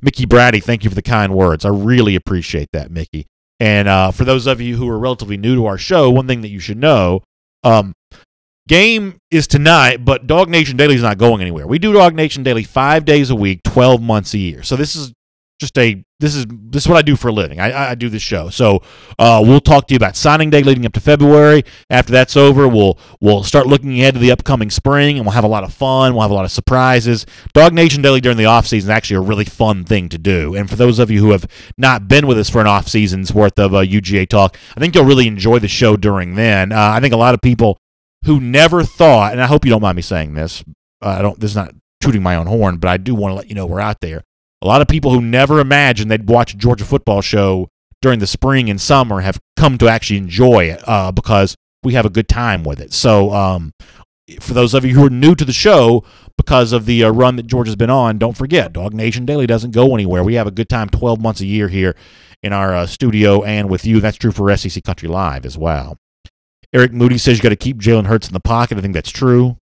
Mickey Brady, thank you for the kind words. I really appreciate that, Mickey. And for those of you who are relatively new to our show, one thing that you should know, Game is tonight, but DawgNation Daily is not going anywhere. We do DawgNation Daily 5 days a week, 12 months a year. So this is just this is what I do for a living. I do this show. So we'll talk to you about signing day leading up to February. After that's over, we'll start looking ahead to the upcoming spring, and we'll have a lot of fun. We'll have a lot of surprises. DawgNation Daily during the off season is actually a really fun thing to do. And for those of you who have not been with us for an off season's worth of UGA talk, I think you'll really enjoy the show during then. I think a lot of people who never thought, and I hope you don't mind me saying this. This is not tooting my own horn, but I do want to let you know we're out there. A lot of people who never imagined they'd watch a Georgia football show during the spring and summer have come to actually enjoy it because we have a good time with it. So for those of you who are new to the show, because of the run that Georgia's been on, don't forget, DawgNation Daily doesn't go anywhere. We have a good time 12 months a year here in our studio and with you. That's true for SEC Country Live as well. Eric Moody says you got to keep Jalen Hurts in the pocket. I think that's true.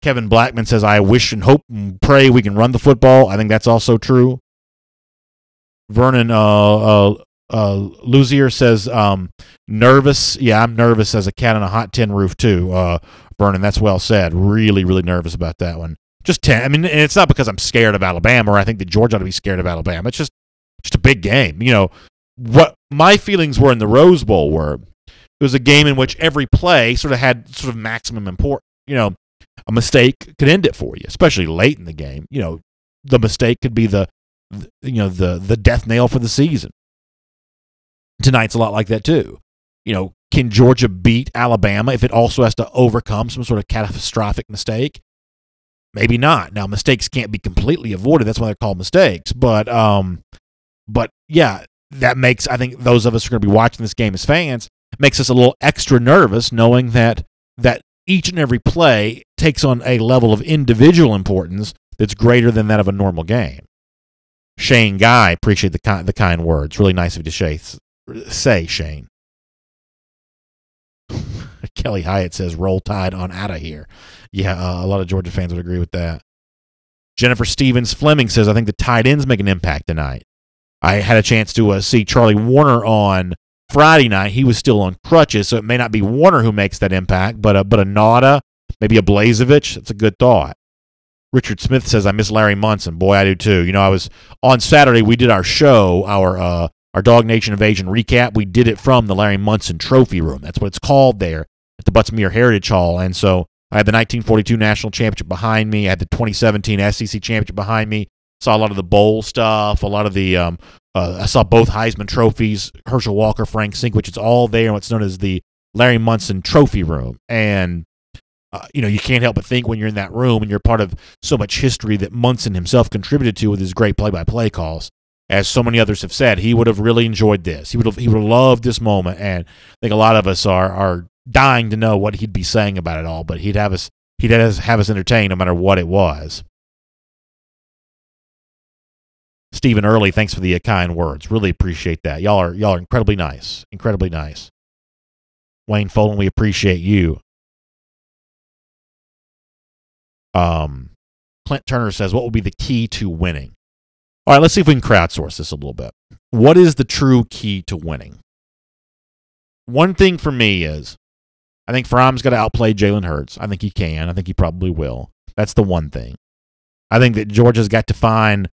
Kevin Blackman says, I wish and hope and pray we can run the football. I think that's also true. Vernon Luzier says, nervous. Yeah, I'm nervous as a cat on a hot tin roof too. Vernon, that's well said. Really, really nervous about that one. I mean, and it's not because I'm scared of Alabama or I think that Georgia ought to be scared of Alabama. It's just a big game. You know, what my feelings were in the Rose Bowl were, it was a game in which every play had maximum importance. You know, a mistake could end it for you, especially late in the game. You know, the mistake could be the death nail for the season. Tonight's a lot like that too. You know, can Georgia beat Alabama if it also has to overcome some sort of catastrophic mistake? Maybe not. Now, mistakes can't be completely avoided. That's why they're called mistakes. But yeah, that makes, I think those of us who are going to be watching this game as fans, makes us a little extra nervous knowing that each and every play takes on a level of individual importance that's greater than that of a normal game. Shane Guy, appreciate the kind words. Really nice of you to say, Shane. Kelly Hyatt says, roll Tide on out of here. Yeah, a lot of Georgia fans would agree with that. Jennifer Stevens Fleming says, I think the tight ends make an impact tonight. I had a chance to see Charlie Warner on Friday night. He was still on crutches, so it may not be Warner who makes that impact, but a Nauta, maybe a Blazevich. That's a good thought. Richard Smith says, I miss Larry Munson. Boy, I do too. You know, I was on Saturday, we did our show, our DawgNation Invasion recap. We did it from the Larry Munson Trophy Room. That's what it's called there at the Butts-Mehre Heritage Hall. And so I had the 1942 National Championship behind me. I had the 2017 SEC Championship behind me. Saw a lot of the bowl stuff, a lot of the I saw both Heisman trophies, Herschel Walker, Frank Sinkwich. It's all there in what's known as the Larry Munson Trophy Room. And, you know, you can't help but think when you're in that room and you're part of so much history that Munson himself contributed to with his great play-by-play calls. As so many others have said, he would have really enjoyed this. He would have loved this moment. And I think a lot of us are dying to know what he'd be saying about it all. But he'd have us entertained no matter what it was. Stephen Early, thanks for the kind words. Really appreciate that. Y'all are incredibly nice. Incredibly nice. Wayne Folan, we appreciate you. Clint Turner says, what will be the key to winning? All right, let's see if we can crowdsource this a little bit. What is the true key to winning? One thing for me is, I think Fromm's got to outplay Jalen Hurts. I think he can. I think he probably will. That's the one thing. I think that Georgia's got to find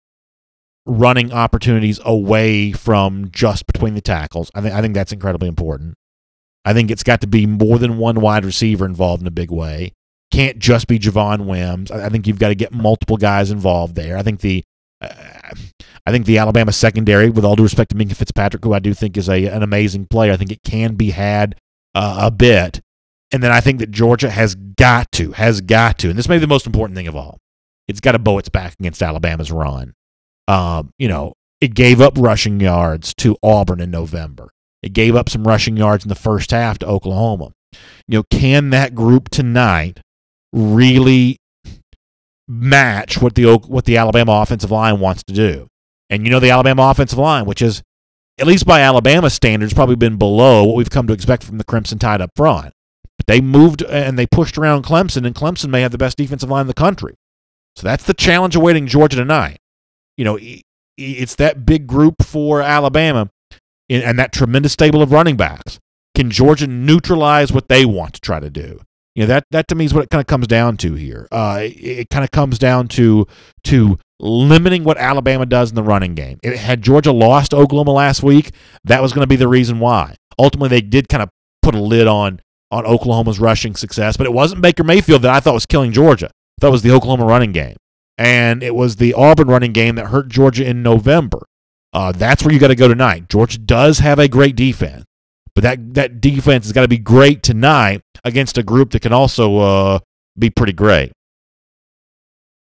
running opportunities away from just between the tackles. I think that's incredibly important. I think it's got to be more than one wide receiver involved in a big way. Can't just be Javon Wims. I think you've got to get multiple guys involved there. I think the Alabama secondary, with all due respect to Minka Fitzpatrick, who I do think is an amazing player, I think it can be had a bit. And then I think that Georgia has got to, and this may be the most important thing of all, it's got to bow its back against Alabama's run. You know, it gave up rushing yards to Auburn in November. It gave up some rushing yards in the first half to Oklahoma. You know, can that group tonight really match what the Alabama offensive line wants to do? And you know, the Alabama offensive line, which is, at least by Alabama standards, probably been below what we've come to expect from the Crimson Tide up front. But they moved and they pushed around Clemson, and Clemson may have the best defensive line in the country. So that's the challenge awaiting Georgia tonight. You know, it's that big group for Alabama and that tremendous stable of running backs. Can Georgia neutralize what they want to try to do? That to me is what it kind of comes down to here. It kind of comes down to limiting what Alabama does in the running game. Had Georgia lost to Oklahoma last week, that was going to be the reason why. Ultimately, they did kind of put a lid on Oklahoma's rushing success, but it wasn't Baker Mayfield that I thought was killing Georgia. That was the Oklahoma running game. And it was the Auburn running game that hurt Georgia in November. That's where you got to go tonight. Georgia does have a great defense, but that defense has got to be great tonight against a group that can also be pretty great.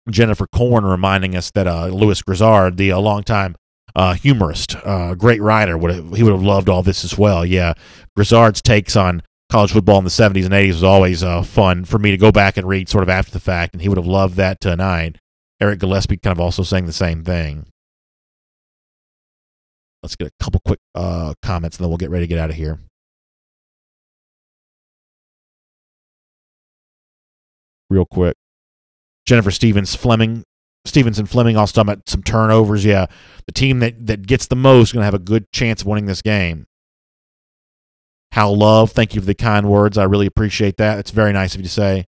Jennifer Korn reminding us that Louis Grizzard, the longtime humorist, great writer, he would have loved all this as well. Yeah, Grizzard's takes on college football in the 70s and 80s was always fun for me to go back and read sort of after the fact, and he would have loved that tonight. Eric Gillespie kind of also saying the same thing. Let's get a couple quick comments, and then we'll get ready to get out of here. Real quick. Jennifer Stevenson Fleming also talking about some turnovers. Yeah, the team that gets the most is going to have a good chance of winning this game. Hal Love, thank you for the kind words. I really appreciate that. It's very nice of you to say.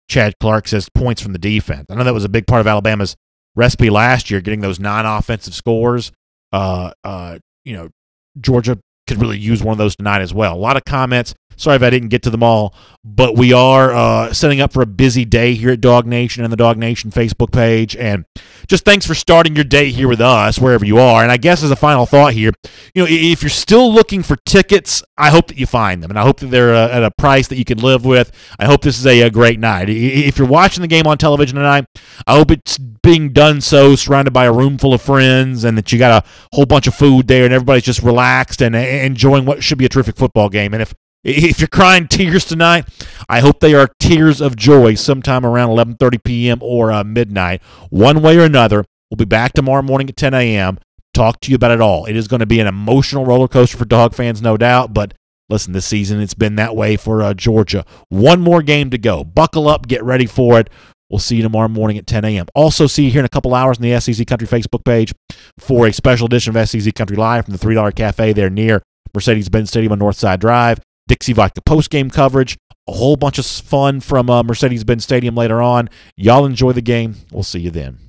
Chad Clark says points from the defense. I know that was a big part of Alabama's recipe last year, getting those non-offensive scores. Georgia could really use one of those tonight as well. A lot of comments. Sorry if I didn't get to them all, but we are setting up for a busy day here at DawgNation and the DawgNation Facebook page. And just thanks for starting your day here with us, wherever you are. And I guess as a final thought here, if you're still looking for tickets, I hope that you find them, and I hope that they're at a price that you can live with. I hope this is a great night. If you're watching the game on television tonight, I hope it's being done so surrounded by a room full of friends, and that you got a whole bunch of food there, and everybody's just relaxed and enjoying what should be a terrific football game. And if you're crying tears tonight, I hope they are tears of joy sometime around 11:30 p.m. or midnight. One way or another, we'll be back tomorrow morning at 10 a.m. Talk to you about it all. It is going to be an emotional roller coaster for Dog fans, no doubt, but listen, this season it's been that way for Georgia. One more game to go. Buckle up, get ready for it. We'll see you tomorrow morning at 10 a.m. Also, see you here in a couple hours on the SEC Country Facebook page for a special edition of SEC Country Live from the $3 Cafe there near Mercedes-Benz Stadium on Northside Drive. Dixie Vodka post-game coverage, a whole bunch of fun from Mercedes-Benz Stadium later on. Y'all enjoy the game. We'll see you then.